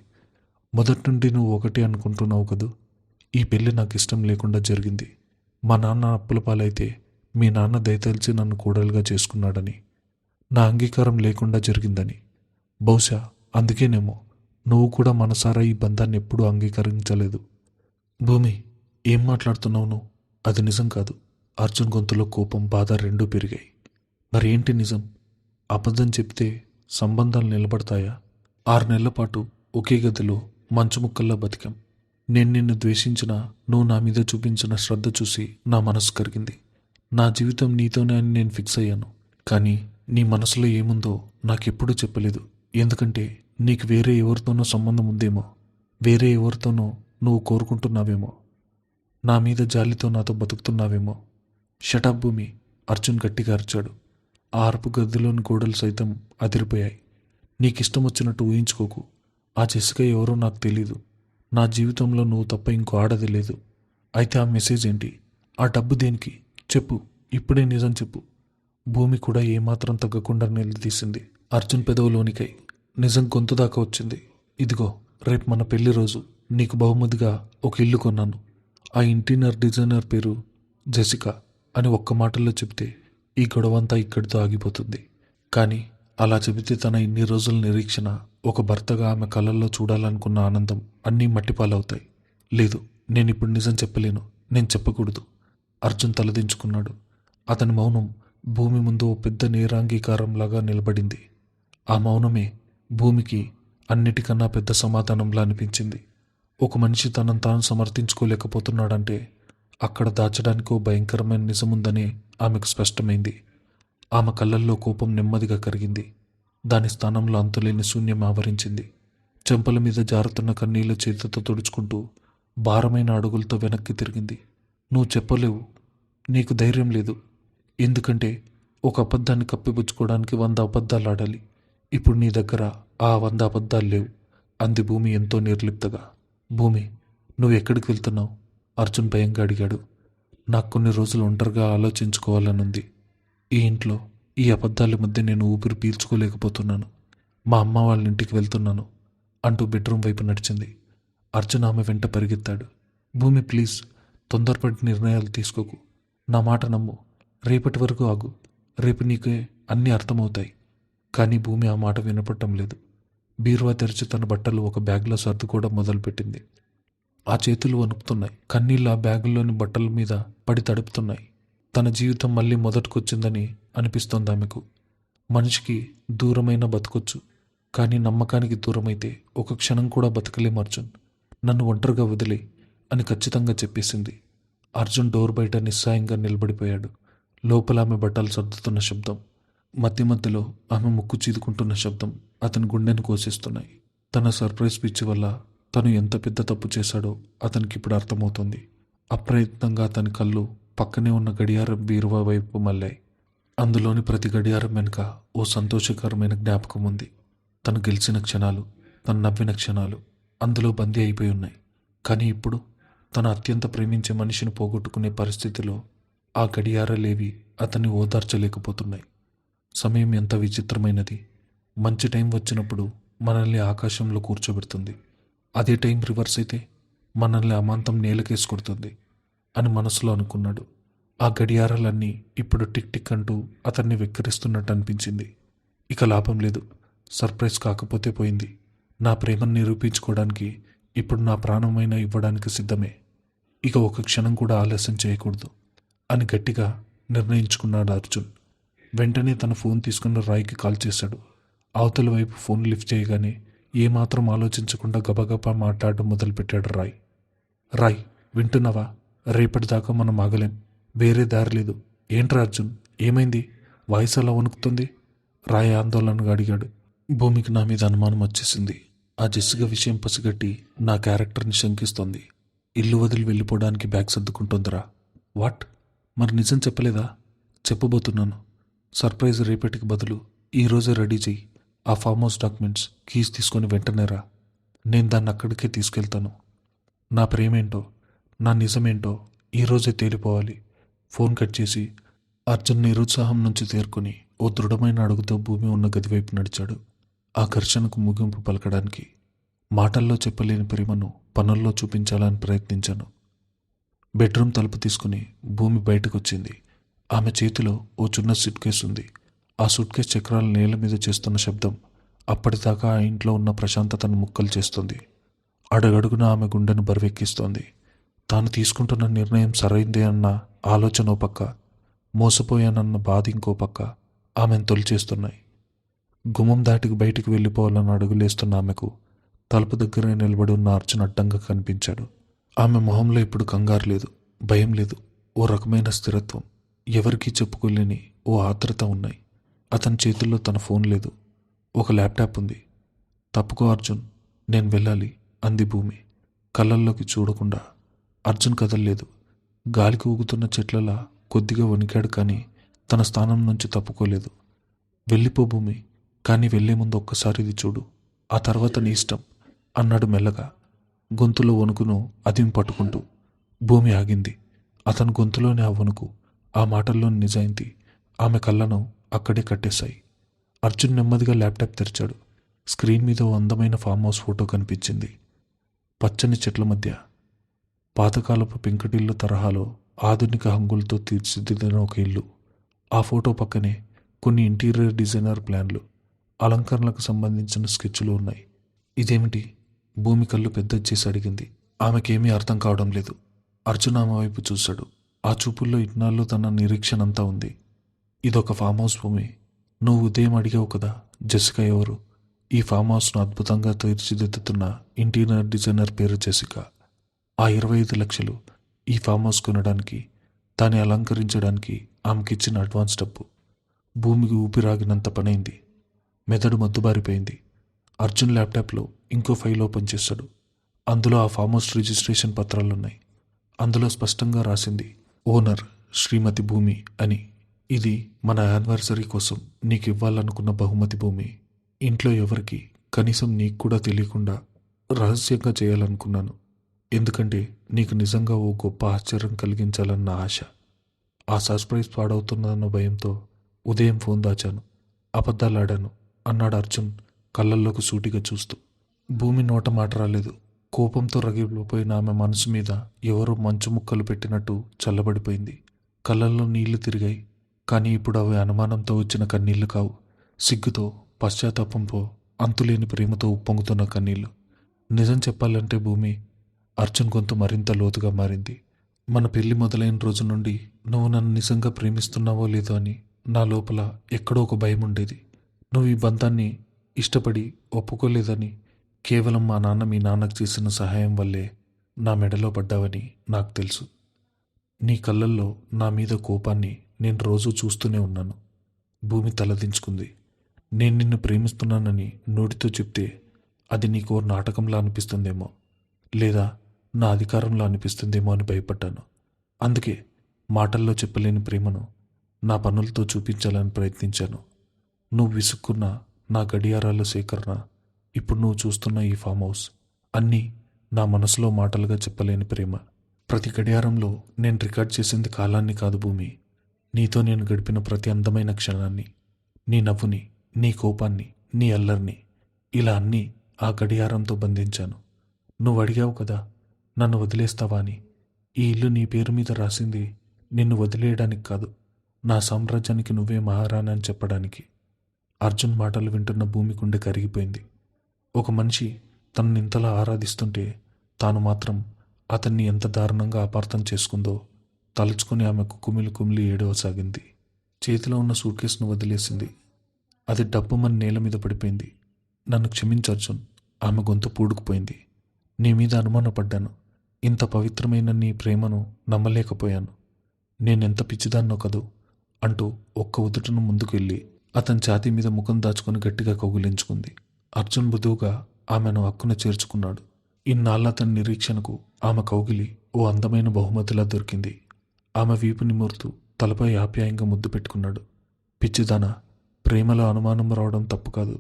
మొదటి నుండి నువ్వు ఒకటి అనుకుంటున్నావు కదూ, ఈ పెళ్లి నాకు ఇష్టం లేకుండా జరిగింది. మా నాన్న అప్పుల పాలైతే మీ నాన్న దయతలిచి నన్ను కోడలుగా చేసుకున్నాడని, నా అంగీకారం లేకుండా జరిగిందని. బహుశా అందుకేనేమో నువ్వు కూడా మనసారా ఈ బంధాన్ని ఎప్పుడూ అంగీకరించలేదు. భూమి, ఏం మాట్లాడుతున్నావు నువ్వు? అది నిజం కాదు. అర్జున్ గొంతులో కోపం, బాధ రెండూ పెరిగాయి. మరి ఏంటి నిజం? అబద్ధం చెప్తే సంబంధాలు నిలబడతాయా? 6 నెలల పాటు ఒకే గదిలో మంచు ముక్కల్లా బతికాం. నేను నిన్ను ద్వేషించినా నువ్వు నా మీద చూపించిన శ్రద్ధ చూసి నా మనసు కరిగింది. నా జీవితం నీతోనే అని నేను ఫిక్స్ అయ్యాను. కానీ నీ మనసులో ఏముందో నాకెప్పుడూ చెప్పలేదు. ఎందుకంటే నీకు వేరే ఎవరితోనో సంబంధం ఉందేమో, వేరే ఎవరితోనో నువ్వు కోరుకుంటున్నావేమో. నా మీద జాలితో నాతో బతుకుతున్నావేమో. షటప్ భూమి, అర్జున్ గట్టిగా అరిచాడు. ఆ అరుపు గదిలోని గోడలు సైతం అదిరిపోయాయి. నీకిష్టం వచ్చినట్టు ఊహించుకోకు. ఆ జెసికా ఎవరో నాకు తెలీదు. నా జీవితంలో నువ్వు తప్ప ఇంకో ఆడది లేదు. అయితే ఆ మెసేజ్ ఏంటి? ఆ డబ్బు దేనికి? చెప్పు, ఇప్పుడే నిజం చెప్పు. భూమి కూడా ఏమాత్రం తగ్గకుండా నిలదీసింది. అర్జున్ పెదవులోనికై నిజం గొంతు దాకా వచ్చింది. ఇదిగో, రేపు మన పెళ్లి రోజు నీకు బహుమతిగా ఒక ఇల్లు కొన్నాను. ఆ ఇంటీరియర్ డిజైనర్ పేరు జెసికా అని ఒక్క మాటల్లో చెబితే ఈ గొడవంతా ఇక్కడితో ఆగిపోతుంది. కానీ అలా చెబితే తన ఇన్ని రోజుల నిరీక్షణ, ఒక భర్తగా ఆమె కళ్ళల్లో చూడాలనుకున్న ఆనందం అన్నీ మట్టిపాలవుతాయి. లేదు, నేనిప్పుడు నిజం చెప్పలేను. నేను చెప్పకూడదు. అర్జున్ తలదించుకున్నాడు. అతని మౌనం భూమి ముందు ఓ పెద్ద నేరాంగీకారంలాగా నిలబడింది. ఆ మౌనమే భూమికి అన్నిటికన్నా పెద్ద సమాధానంలా అనిపించింది. ఒక మనిషి తనను తాను సమర్థించుకోలేకపోతున్నాడంటే అక్కడ దాచడానికి ఓ భయంకరమైన నిజముందని ఆమెకు స్పష్టమైంది. ఆమె కళ్ళల్లో కోపం నెమ్మదిగా కరిగింది. దాని స్థానంలో అంతులేని శూన్యం ఆవరించింది. చెంపల మీద జారుతున్న కన్నీళ్లు చేతితో తుడుచుకుంటూ భారమైన అడుగులతో వెనక్కి తిరిగింది. నువ్వు చెప్పలేవు. నీకు ధైర్యం లేదు. ఎందుకంటే ఒక అబద్ధాన్ని కప్పిపుచ్చుకోవడానికి 100 అబద్ధాలు ఆడాలి. ఇప్పుడు నీ దగ్గర ఆ 100 అబద్ధాలు లేవు అంది భూమి ఎంతో నిర్లిప్తగా. భూమి, నువ్వు ఎక్కడికి వెళ్తున్నావు? అర్జున్ భయంగా అడిగాడు. నాకు కొన్ని రోజులు ఒంటరిగా ఆలోచించుకోవాలనుంది. ఈ ఇంట్లో ఈ అబద్ధాల మధ్య నేను ఊపిరి పీల్చుకోలేకపోతున్నాను. మా అమ్మ వాళ్ళ ఇంటికి వెళ్తున్నాను అంటూ బెడ్రూమ్ వైపు నడిచింది. అర్జున్ ఆమె వెంట పరిగెత్తాడు. భూమి, ప్లీజ్, తొందరపడి నిర్ణయాలు తీసుకోకు. నా మాట నమ్ము. రేపటి వరకు ఆగు. రేపు నీకే అన్నీ అర్థమవుతాయి. కానీ భూమి ఆ మాట వినపడటం లేదు. బీరువా తెరిచి తన బట్టలు ఒక బ్యాగ్లో సర్దుకోవడం మొదలుపెట్టింది. ఆ చేతులు వణుకుతున్నాయి. కన్నీళ్ళు ఆ బ్యాగుల్లోని బట్టల మీద పడి తడుపుతున్నాయి. తన జీవితం మళ్ళీ మొదటికొచ్చిందని అనిపిస్తోంది ఆమెకు. మనిషికి దూరమైన బతకొచ్చు, కానీ నమ్మకానికి దూరమైతే ఒక క్షణం కూడా బతకలేం అర్జున్. నన్ను ఒంటరిగా వదిలే అని ఖచ్చితంగా చెప్పేసింది. అర్జున్ డోర్ బయట నిస్సాయంగా నిలబడిపోయాడు. లోపల ఆమె బట్టలు సర్దుతున్న శబ్దం, మధ్య మధ్యలో ఆమె ముక్కు చీదుకుంటున్న శబ్దం అతని గుండెను కోసేస్తున్నాయి. తన సర్ప్రైజ్ పిచ్చి వల్ల తను ఎంత పెద్ద తప్పు చేశాడో అతనికి ఇప్పుడు అర్థమవుతుంది. అప్రయత్నంగా అతని కళ్ళు పక్కనే ఉన్న గడియారం బీరువా వైపు మళ్ళాయి. అందులోని ప్రతి గడియారం వెనుక ఓ సంతోషకరమైన జ్ఞాపకం ఉంది. తను గెలిచిన క్షణాలు, తను నవ్విన క్షణాలు అందులో బందీ అయిపోయి ఉన్నాయి. కానీ ఇప్పుడు తను అత్యంత ప్రేమించే మనిషిని పోగొట్టుకునే పరిస్థితిలో ఆ గడియారాలేవి అతన్ని ఓదార్చలేకపోతున్నాయి. సమయం ఎంత విచిత్రమైనది. మంచి టైం వచ్చినప్పుడు మనల్ని ఆకాశంలో కూర్చోబెడుతుంది. అదే టైం రివర్స్ అయితే మనల్ని అమాంతం నేలకేసి కొడుతుంది అని మనసులో అనుకున్నాడు. ఆ గడియారాలన్నీ ఇప్పుడు టిక్ టిక్ అంటూ అతన్ని వెక్కిరిస్తున్నట్టు అనిపించింది. ఇక లాభం లేదు. సర్ప్రైజ్ కాకపోతే పోయింది. నా ప్రేమను నిరూపించుకోవడానికి ఇప్పుడు నా ప్రాణమైనా ఇవ్వడానికి సిద్ధమే. ఇక ఒక క్షణం కూడా ఆలస్యం చేయకూడదు అని గట్టిగా నిర్ణయించుకున్నాడు అర్జున్. వెంటనే తన ఫోన్ తీసుకున్న రాయ్కి కాల్ చేశాడు. అవతల వైపు ఫోన్ లిఫ్ట్ చేయగానే ఏమాత్రం ఆలోచించకుండా గబగబా మాట్లాడడం మొదలుపెట్టాడు రాయ్. రాయ్, వింటున్నావా? రేపటిదాకా మనం ఆగలేం. వేరే దారి లేదు. ఏంట్రా అర్జున్, ఏమైంది? వాయిస్ అలా వణుకుతుంది? రాయ్ ఆందోళనగా అడిగాడు. భూమికి నా మీద అనుమానం వచ్చేసింది. ఆ జెసికా విషయం పసిగట్టి నా క్యారెక్టర్ని శంకిస్తోంది. ఇల్లు వదిలి వెళ్ళిపోవడానికి బ్యాగ్ సర్దుకుంటోందిరా. వాట్? మరి నిజం చెప్పలేదా? చెప్పబోతున్నాను. సర్ప్రైజ్ రేపటికి బదులు ఈరోజే రెడీ చెయ్యి. ఆ ఫామ్ హౌస్ డాక్యుమెంట్స్, కీస్ తీసుకొని వెంటనే రా. నేను దాన్ని అక్కడికే తీసుకెళ్తాను. నా ప్రేమేంటో, నా నిజమేంటో ఈరోజే తేలిపోవాలి. ఫోన్ కట్ చేసి అర్జున్ నిరుత్సాహం నుంచి తేరుకొని ఓ దృఢమైన అడుగుతో భూమి ఉన్న గదివైపు నడిచాడు. ఆ ఘర్షణకు ముగింపు పలకడానికి మాటల్లో చెప్పలేని ప్రేమను పనుల్లో చూపించాలని ప్రయత్నించాను. బెడ్రూమ్ తలుపు తీసుకుని భూమి బయటకొచ్చింది. ఆమె చేతిలో ఓ చిన్న సూట్ కేసు ఉంది. ఆ సూట్ కేసు చక్రాలు నేల మీద చేస్తున్న శబ్దం అప్పటిదాకా ఆ ఇంట్లో ఉన్న ప్రశాంతతను ముక్కలు చేస్తుంది. అడుగడుగున ఆమె గుండెను బరువెక్కిస్తోంది. తాను తీసుకుంటున్న నిర్ణయం సరైందే అన్న ఆలోచన ఓ పక్క, మోసపోయానన్న బాధ ఇంకో పక్క ఆమెను తొలిచేస్తున్నాయి. గుమ్మం దాటికి బయటికి వెళ్ళిపోవాలని అడుగులేస్తున్న ఆమెకు తలుపు దగ్గరే నిలబడి ఉన్న అర్జున్ అడ్డంగా కనిపించాడు. ఆమె మొహంలో ఇప్పుడు కంగారు లేదు, భయం లేదు. ఓ రకమైన స్థిరత్వం, ఎవరికీ చెప్పుకోలేని ఓ ఆత్రత ఉన్నాయి. అతని చేతుల్లో తన ఫోన్ లేదు, ఒక ల్యాప్టాప్ ఉంది. తప్పుకో అర్జున్, నేను వెళ్ళాలి అంది భూమి కళ్ళల్లోకి చూడకుండా. అర్జున్ కదల్లేదు. గాలికి ఊగుతున్న చెట్లలా కొద్దిగా వణికాడు, కానీ తన స్థానం నుంచి తప్పుకోలేదు. వెళ్ళిపో భూమి, కానీ వెళ్లే ముందు ఒక్కసారి ఇది చూడు, ఆ తర్వాత నీ ఇష్టం అన్నాడు మెల్లగా, గొంతులో వణుకును అదిం పట్టుకుంటూ. భూమి ఆగింది. అతని గొంతులోని ఆ వణుకు, ఆ మాటల్లోని నిజాయితీ ఆమె కళ్ళను అక్కడే కట్టేశాయి. అర్జున్ నెమ్మదిగా ల్యాప్టాప్ తెరిచాడు. స్క్రీన్ మీద ఓ అందమైన ఫామ్ హౌస్ ఫోటో కనిపించింది. పచ్చని చెట్ల మధ్య పాతకాలపు పెంకుటిల్లు తరహాలో ఆధునిక హంగులతో తీర్చిదిద్దిన ఒక ఇల్లు. ఆ ఫోటో పక్కనే కొన్ని ఇంటీరియర్ డిజైనర్ ప్లాన్లు, అలంకరణలకు సంబంధించిన స్కెచ్లు ఉన్నాయి. ఇదేమిటి? భూమి కళ్ళు పెద్దది చేసి అడిగింది. ఆమెకేమీ అర్థం కావడం లేదు. అర్జున్ ఆమె వైపు చూశాడు. ఆ చూపుల్లో ఇన్నాళ్ళు తన నిరీక్షణంతా ఉంది. ఇదొక ఫామ్ హౌస్ భూమి. నువ్వు ఉదయం అడిగావు కదా, జెసికా ఎవరు? ఈ ఫామ్ హౌస్ను అద్భుతంగా తీర్చిదిద్దుతున్న ఇంటీరియర్ డిజైనర్ పేరు జెసికా. ఆ 25 లక్షలు ఈ ఫామ్ హౌస్ కొనడానికి, దాన్ని అలంకరించడానికి ఆమెకిచ్చిన అడ్వాన్స్ డబ్బు. భూమికి ఊపిరాగినంత పనైంది. మెదడు మద్దుబారిపోయింది. అర్జున్ ల్యాప్టాప్లో ఇంకో ఫైల్ ఓపెన్ చేశాడు. అందులో ఆ ఫామ్ హౌస్ రిజిస్ట్రేషన్ పత్రాలున్నాయి. అందులో స్పష్టంగా రాసింది ఓనర్ శ్రీమతి భూమి అని. ఇది మన యానివర్సరీ కోసం నీకు ఇవ్వాలనుకున్న బహుమతి భూమి. ఇంట్లో ఎవరికి, కనీసం నీకు కూడా తెలియకుండా రహస్యంగా చేయాలనుకున్నాను. ఎందుకంటే నీకు నిజంగా ఓ గొప్ప ఆశ్చర్యం కలిగించాలన్న ఆశ. ఆ సర్ప్రైజ్ పాడవుతుందన్న భయంతో ఉదయం ఫోన్ దాచాను, అబద్ధాలాడాను అన్నాడు అర్జున్ కళ్ళల్లోకి సూటిగా చూస్తూ. భూమి నోట మాట రాలేదు. కోపంతో రగిలిపోయిన ఆమె మనసు మీద ఎవరో మంచు ముక్కలు పెట్టినట్టు చల్లబడిపోయింది. కళ్ళల్లో నీళ్లు తిరిగాయి. కానీ ఇప్పుడు అవి అనుమానంతో వచ్చిన కన్నీళ్లు కావు, సిగ్గుతో, పశ్చాత్తాపంతో, అంతులేని ప్రేమతో ఉప్పొంగుతున్న కన్నీళ్లు. నిజం చెప్పాలంటే భూమి, అర్జున్ గొంతు మరింత లోతుగా మారింది. మన పెళ్లి మొదలైన రోజు నుండి నువ్వు నన్ను నిజంగా ప్రేమిస్తున్నావో లేదో అని నా లోపల ఎక్కడో ఒక భయం ఉండేది. నువ్వు ఈ బంధాన్ని ఇష్టపడి ఒప్పుకోలేదని, కేవలం మా నాన్న మీ నాన్నకు చేసిన సహాయం వల్లే నా మెడలో పడ్డావని నాకు తెలుసు. నీ కళ్ళల్లో నా మీద కోపాన్ని నేను రోజూ చూస్తూనే ఉన్నాను. భూమి తలదించుకుంది. నేను నిన్ను ప్రేమిస్తున్నానని నోటితో చెప్తే అది నీకో నాటకంలా అనిపిస్తుందేమో, లేదా నా అధికారంలో అనిపిస్తుందేమో అని భయపడ్డాను. అందుకే మాటల్లో చెప్పలేని ప్రేమను నా పనులతో చూపించాలని ప్రయత్నించాను. నువ్వు విసుక్కున్న నా గడియారాల సేకరణ, ఇప్పుడు నువ్వు చూస్తున్న ఈ ఫామ్ హౌస్, అన్నీ నా మనసులో మాటలుగా చెప్పలేని ప్రేమ. ప్రతి గడియారంలో నేను రికార్డ్ చేసింది కాలాన్ని కాదు భూమి, నీతో నేను గడిపిన ప్రతి అందమైన క్షణాన్ని, నీ నవ్వుని, నీ కోపాన్ని, నీ అల్లరిని, ఇలా అన్నీ ఆ గడియారంతో బంధించాను. నువ్వు అడిగావు కదా నన్ను వదిలేస్తావా అని. ఈ ఇల్లు నీ పేరు మీద రాసింది నిన్ను వదిలేయడానికి కాదు, నా సామ్రాజ్యానికి నువ్వే మహారాణి అని చెప్పడానికి. అర్జున్ మాటలు వింటున్న భూమి గుండె కరిగిపోయింది. ఒక మనిషి తనని ఇంతలా ఆరాధిస్తుంటే తాను మాత్రం అతన్ని ఎంత దారుణంగా అపార్థం చేసుకుందో తలుచుకుని ఆమె కుమిలి కుమిలి ఏడవసాగింది. చేతిలో ఉన్న సూట్ కేసును వదిలేసింది. అది డబ్బుమని నేల మీద పడిపోయింది. నన్ను క్షమించు అర్జున్, ఆమె గొంతు పూడుకుపోయింది. నీ మీద అనుమానపడ్డాను. ఇంత పవిత్రమైన నీ ప్రేమను నమ్మలేకపోయాను. నేనెంత పిచ్చిదాన్నో కదూ అంటూ ఒక్క ఉదుటను ముందుకు వెళ్ళి అతని ఛాతీ మీద ముఖం దాచుకొని గట్టిగా కౌగిలించుకుంది. అర్జున్ మృదువుగా ఆమెను హక్కున చేర్చుకున్నాడు. ఇన్నాళ్ళ అతని నిరీక్షణకు ఆమె కౌగిలి ఓ అందమైన బహుమతిలా దొరికింది. ఆమె వీపు నిమురుతూ తలపై ఆప్యాయంగా ముద్దు పెట్టుకున్నాడు. పిచ్చిదానా, ప్రేమలో అనుమానం రావడం తప్పు కాదు,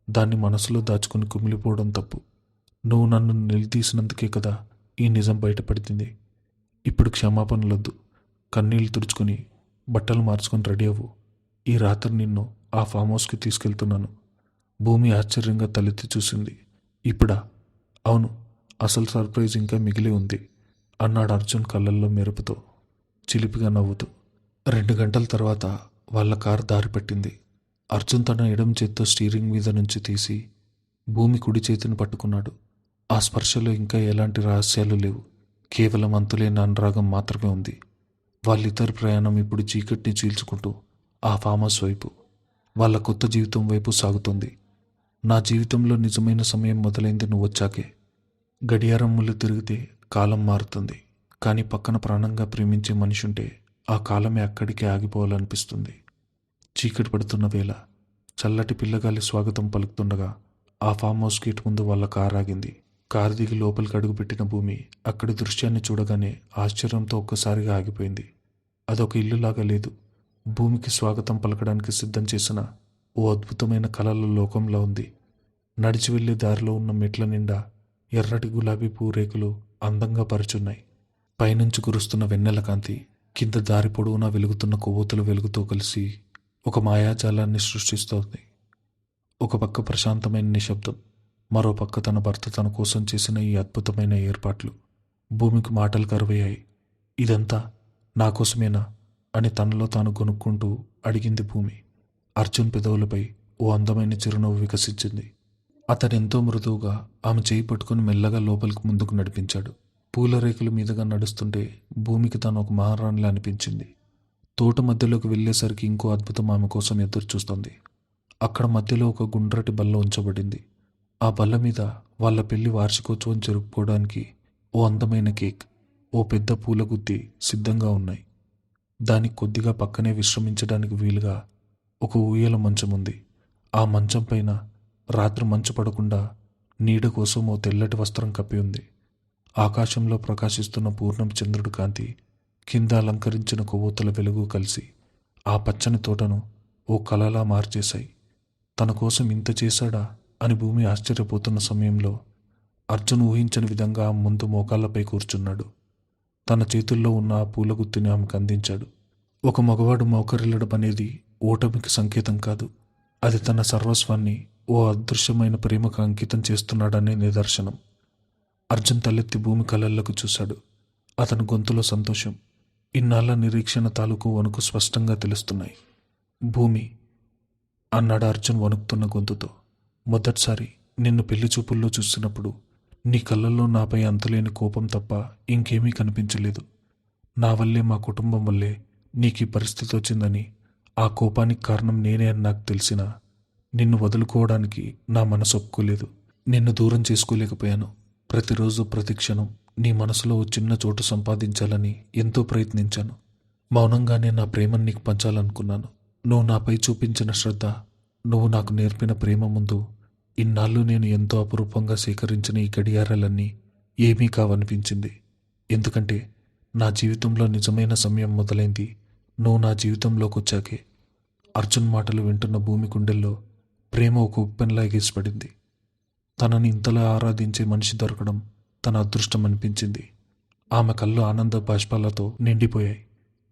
దాన్ని మనసులో దాచుకుని కుమిలిపోవడం తప్పు. నువ్వు నన్ను నిలదీసినందుకే కదా ఈ నిజం బయటపడుతుంది. ఇప్పుడు క్షమాపణలొద్దు. కన్నీళ్లు తుడుచుకొని బట్టలు మార్చుకొని రెడీ అవ్వు. ఈ రాత్రి నిన్ను ఆ ఫామ్ హౌస్కి తీసుకెళ్తున్నాను. భూమి ఆశ్చర్యంగా తలెత్తి చూసింది. ఇప్పుడా? అవును, అసలు సర్ప్రైజ్ ఇంకా మిగిలి ఉంది అన్నాడు అర్జున్ కళ్ళల్లో మెరుపుతో, చిలిపిగా నవ్వుతూ. 2 గంటల తర్వాత వాళ్ళ కారు దారి పట్టింది. అర్జున్ తన ఎడమ చేత్తో స్టీరింగ్ మీద నుంచి తీసి భూమి కుడి చేతిని పట్టుకున్నాడు. ఆ స్పర్శలో ఇంకా ఎలాంటి రహస్యాలు లేవు, కేవలం అంతులేని అనురాగం మాత్రమే ఉంది. వాళ్ళిద్దరి ప్రయాణం ఇప్పుడు చీకటిని చీల్చుకుంటూ ఆ ఫామ్ హౌస్ వైపు, వాళ్ళ కొత్త జీవితం వైపు సాగుతుంది. నా జీవితంలో నిజమైన సమయం మొదలైంది నువ్వు వచ్చాకే. గడియారం ముళ్ళు తిరిగితే కాలం మారుతుంది, కానీ పక్కన ప్రాణంగా ప్రేమించే మనిషి ఉంటే ఆ కాలమే అక్కడికే ఆగిపోవాలనిపిస్తుంది. చీకటి పడుతున్న వేళ చల్లటి పిల్లగాలి స్వాగతం పలుకుతుండగా ఆ ఫామ్ హౌస్ గేట్ ముందు వాళ్ళ కారు ఆగింది. కారు దిగి లోపలికి అడుగుపెట్టిన భూమి అక్కడి దృశ్యాన్ని చూడగానే ఆశ్చర్యంతో ఒక్కసారిగా ఆగిపోయింది. అదొక ఇల్లులాగా లేదు. భూమికి స్వాగతం పలకడానికి సిద్ధం చేసిన ఓ అద్భుతమైన కలల లోకంలో ఉంది. నడిచి వెళ్లే దారిలో ఉన్న మెట్ల నిండా ఎర్రటి గులాబీ పూరేకులు అందంగా పరుచున్నాయి. పైనుంచి కురుస్తున్న వెన్నెల కాంతి కింద దారి పొడవునా వెలుగుతున్న కొవ్వొత్తుల వెలుగుతో కలిసి ఒక మాయాజాలాన్ని సృష్టిస్తోంది. ఒక పక్క ప్రశాంతమైన నిశ్శబ్దం, మరో పక్క తన భర్త తన కోసం చేసిన ఈ అద్భుతమైన ఏర్పాట్లు. భూమికి మాటలు కరువయ్యాయి. ఇదంతా నా కోసమేనా అని తనలో తాను గొనుక్కుంటూ అడిగింది భూమి. అర్జున్ పెదవులపై ఓ అందమైన చిరునవ్వు వికసించింది. అతడెంతో మృదువుగా ఆమె చేయి పట్టుకుని మెల్లగా లోపలికి ముందుకు నడిపించాడు. పూల రేకుల మీదుగా నడుస్తుంటే భూమికి తాను ఒక మహారాణిలా అనిపించింది. తోట మధ్యలోకి వెళ్ళేసరికి ఇంకో అద్భుతం ఆమె కోసం ఎదురు చూస్తోంది. అక్కడ మధ్యలో ఒక గుండ్రటి బల్ల ఉంచబడింది. ఆ బల్ల మీద వాళ్ళ పెళ్లి వార్షికోత్సవం జరుపుకోవడానికి ఓ అందమైన కేక్, ఓ పెద్ద పూల గుత్తి సిద్ధంగా ఉన్నాయి. దానికి కొద్దిగా పక్కనే విశ్రమించడానికి వీలుగా ఒక ఊయల మంచం ఉంది. ఆ మంచం పైన రాత్రి మంచు పడకుండా నీడ కోసం ఓ తెల్లటి వస్త్రం కప్పి ఉంది. ఆకాశంలో ప్రకాశిస్తున్న పూర్ణం చంద్రుడి కాంతి, కింద అలంకరించిన కొవ్వొత్తుల వెలుగు కలిసి ఆ పచ్చని తోటను ఓ కలలా మార్చేశాయి. తన కోసం ఇంత చేశాడా అని భూమి ఆశ్చర్యపోతున్న సమయంలో అర్జున్ ఊహించని విధంగా ముందు మోకాళ్లపై కూర్చున్నాడు. తన చేతుల్లో ఉన్న ఆ పూల గుత్తిని ఆమెకు అందించాడు. ఒక మగవాడు మోకరిల్లడం అనేది ఓటమికి సంకేతం కాదు. అది తన సర్వస్వాన్ని ఓ అదృశ్యమైన ప్రేమకు అంకితం చేస్తున్నాడనే నిదర్శనం. అర్జున్ తలెత్తి భూమి కళ్ళల్లోకి చూశాడు. అతని గొంతులో సంతోషం, ఇన్నాళ్ల నిరీక్షణ తాలూకు వణుకు స్పష్టంగా తెలుస్తున్నాయి. భూమి అన్నాడు అర్జున్ వణుకుతున్న గొంతుతో. మొదటిసారి నిన్ను పెళ్లి చూపుల్లో చూసినప్పుడు నీ కళ్ళల్లో నాపై అంతులేని కోపం తప్ప ఇంకేమీ కనిపించలేదు. నా వల్లే, మా కుటుంబం వల్లే నీకు ఈ పరిస్థితి వచ్చిందని, ఆ కోపానికి కారణం నేనే అని నాకు తెలిసినా నిన్ను వదులుకోవడానికి నా మనసు ఒప్పుకోలేదు. నిన్ను దూరం చేసుకోలేకపోయాను. ప్రతిరోజు ప్రతి క్షణం నీ మనసులో ఓ చిన్న చోటు సంపాదించాలని ఎంతో ప్రయత్నించాను. మౌనంగానే నా ప్రేమను నీకు పంచాలనుకున్నాను. నువ్వు నాపై చూపించిన శ్రద్ధ, నువ్వు నాకు నేర్పిన ప్రేమ ముందు ఇన్నాళ్ళు నేను ఎంతో అపురూపంగా సేకరించిన ఈ గడియారాలన్నీ ఏమీ కావనిపించింది. ఎందుకంటే నా జీవితంలో నిజమైన సమయం మొదలైంది నువ్వు నా జీవితంలోకి వచ్చాకే. అర్జున్ మాటలు వింటున్న భూమి గుండెల్లో ప్రేమ ఒక ఉప్పెనలా ఎగిసిపడింది. తనని ఇంతలా ఆరాధించే మనిషి దొరకడం తన అదృష్టం అనిపించింది. ఆమె కళ్ళు ఆనంద బాష్పాలతో నిండిపోయాయి.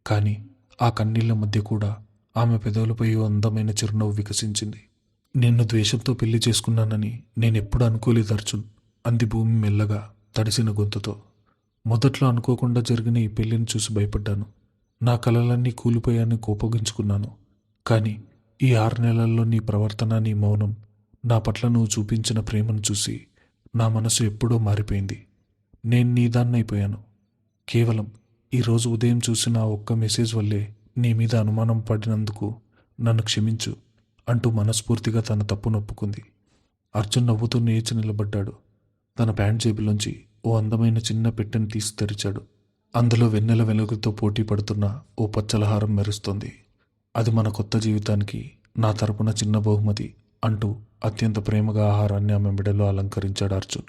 కానీ ఆ కన్నీళ్ల మధ్య కూడా ఆమె పెదవులపై ఓ అందమైన చిరునవ్వు వికసించింది. నిన్ను ద్వేషంతో పెళ్లి చేసుకున్నానని నేనెప్పుడు అనుకోలేదు అర్జున్, అంది భూమి మెల్లగా తడిసిన గొంతుతో. మొదట్లో అనుకోకుండా జరిగిన ఈ పెళ్లిని చూసి భయపడ్డాను. నా కలలన్నీ కూలిపోయాన్ని కోపగించుకున్నాను. కానీ ఈ 6 నెలల్లో నీ ప్రవర్తన, నీ మౌనం, నా పట్ల నువ్వు చూపించిన ప్రేమను చూసి నా మనసు ఎప్పుడో మారిపోయింది. నేను నీదాన్నైపోయాను. కేవలం ఈరోజు ఉదయం చూసిన ఆ ఒక్క మెసేజ్ వల్లే నీ మీద అనుమానం పడినందుకు నన్ను క్షమించు అంటూ మనస్ఫూర్తిగా తన తప్పు నొప్పుకుంది. అర్జున్ నవ్వుతూ లేచి నిలబడ్డాడు. తన ప్యాంట్ జేబులోంచి ఓ అందమైన చిన్న పెట్టెను తీసి తెరిచాడు. అందులో వెన్నెల వెలుగుతో పోటీ పడుతున్న ఓ పచ్చలహారం మెరుస్తోంది. అది మన కొత్త జీవితానికి నా తరపున చిన్న బహుమతి అంటూ అత్యంత ప్రేమగా ఆహారాన్ని ఆమె మెడలో అలంకరించాడు అర్జున్.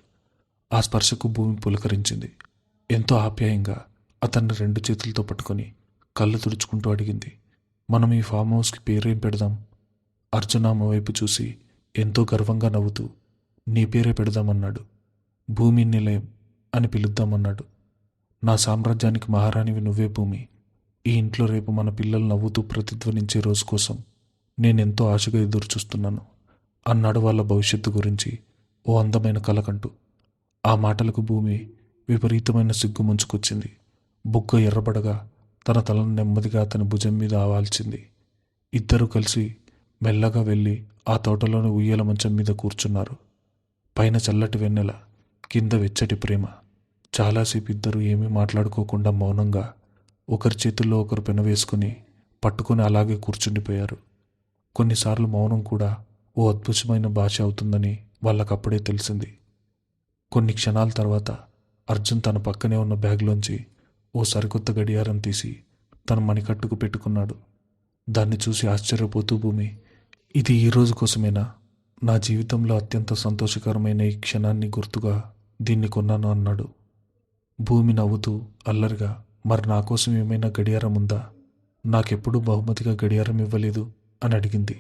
ఆ స్పర్శకు భూమి పులకరించింది. ఎంతో ఆప్యాయంగా అతన్ని 2 చేతులతో పట్టుకొని కళ్ళు తుడుచుకుంటూ అడిగింది, మనం ఈ ఫామ్ హౌస్కి పేరేం పెడదాం? అర్జున్ ఆమె వైపు చూసి ఎంతో గర్వంగా నవ్వుతూ నీ పేరే పెడదామన్నాడు. భూమి నిలయం అని పిలుద్దామన్నాడు. నా సామ్రాజ్యానికి మహారాణివి నువ్వే భూమి. ఈ ఇంట్లో రేపు మన పిల్లలు నవ్వుతూ ప్రతిధ్వనించే రోజు కోసం నేనెంతో ఆశగా ఎదురుచూస్తున్నాను అన్నాడు వాళ్ళ భవిష్యత్తు గురించి ఓ అందమైన కలకంటూ. ఆ మాటలకు భూమి విపరీతమైన సిగ్గు ముంచుకొచ్చింది. బుగ్గ ఎర్రబడగా తన తలను నెమ్మదిగా అతని భుజం మీద ఆవాల్చింది. ఇద్దరూ కలిసి మెల్లగా వెళ్ళి ఆ తోటలోని ఉయ్యాల మంచం మీద కూర్చున్నారు. పైన చల్లటి వెన్నెల, కింద వెచ్చటి ప్రేమ. చాలాసేపు ఇద్దరు ఏమీ మాట్లాడుకోకుండా మౌనంగా ఒకరి చేతుల్లో ఒకరు పెనవేసుకుని పట్టుకుని అలాగే కూర్చుండిపోయారు. కొన్నిసార్లు మౌనం కూడా ఓ అద్భుతమైన భాష అవుతుందని వాళ్ళకప్పుడే తెలిసింది. కొన్ని క్షణాల తర్వాత అర్జున్ తన పక్కనే ఉన్న బ్యాగ్లోంచి ఓ సరికొత్త గడియారం తీసి తన మణికట్టుకు పెట్టుకున్నాడు. దాన్ని చూసి ఆశ్చర్యపోతూ భూమి, ఇది ఈ రోజు కోసమేనా? నా జీవితంలో అత్యంత సంతోషకరమైన ఈ క్షణాన్ని గుర్తుగా దీన్ని కొన్నాను అన్నాడు. భూమి నవ్వుతూ అల్లరిగా, మరి నా కోసం ఏమైనా గడియారం ఉందా? నాకెప్పుడూ బహుమతిగా గడియారం ఇవ్వలేదు అని అడిగింది.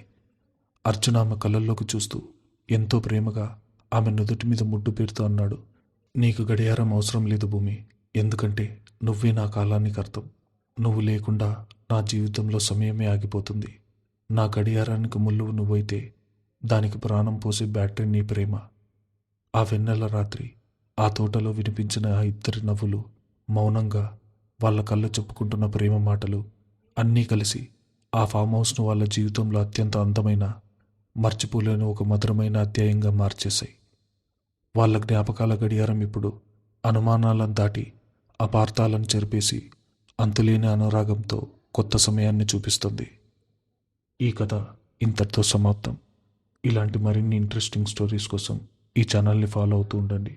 అర్జున్ ఆమె కళ్ళల్లోకి చూస్తూ ఎంతో ప్రేమగా ఆమె నుదుటి మీద ముడ్డు పెడుతూ అన్నాడు, నీకు గడియారం అవసరం లేదు భూమి. ఎందుకంటే నువ్వే నా కాలానికి అర్థం. నువ్వు లేకుండా నా జీవితంలో సమయమే ఆగిపోతుంది. నా గడియారానికి ముల్లువు నువ్వైతే దానికి ప్రాణం పోసే బ్యాటరీ నీ ప్రేమ. ఆ వెన్నెల రాత్రి ఆ తోటలో వినిపించిన ఆ ఇద్దరి నవ్వులు, మౌనంగా వాళ్ళ కళ్ళు చెప్పుకుంటున్న ప్రేమ మాటలు అన్నీ కలిసి ఆ ఫామ్ హౌస్ను వాళ్ళ జీవితంలో అత్యంత అందమైన, మర్చిపోలేని ఒక మధురమైన అధ్యాయంగా మార్చేశాయి. వాళ్ళ జ్ఞాపకాల గడియారం ఇప్పుడు అనుమానాలను దాటి అపార్థాలను చెరిపేసి అంతులేని అనురాగంతో కొత్త సమయాన్ని చూపిస్తుంది. ఈ కథ ఇంతటితో సమాప్తం. ఇలాంటి మరిన్ని ఇంట్రెస్టింగ్ స్టోరీస్ కోసం ఈ ఛానల్ని ఫాలో అవుతూ ఉండండి.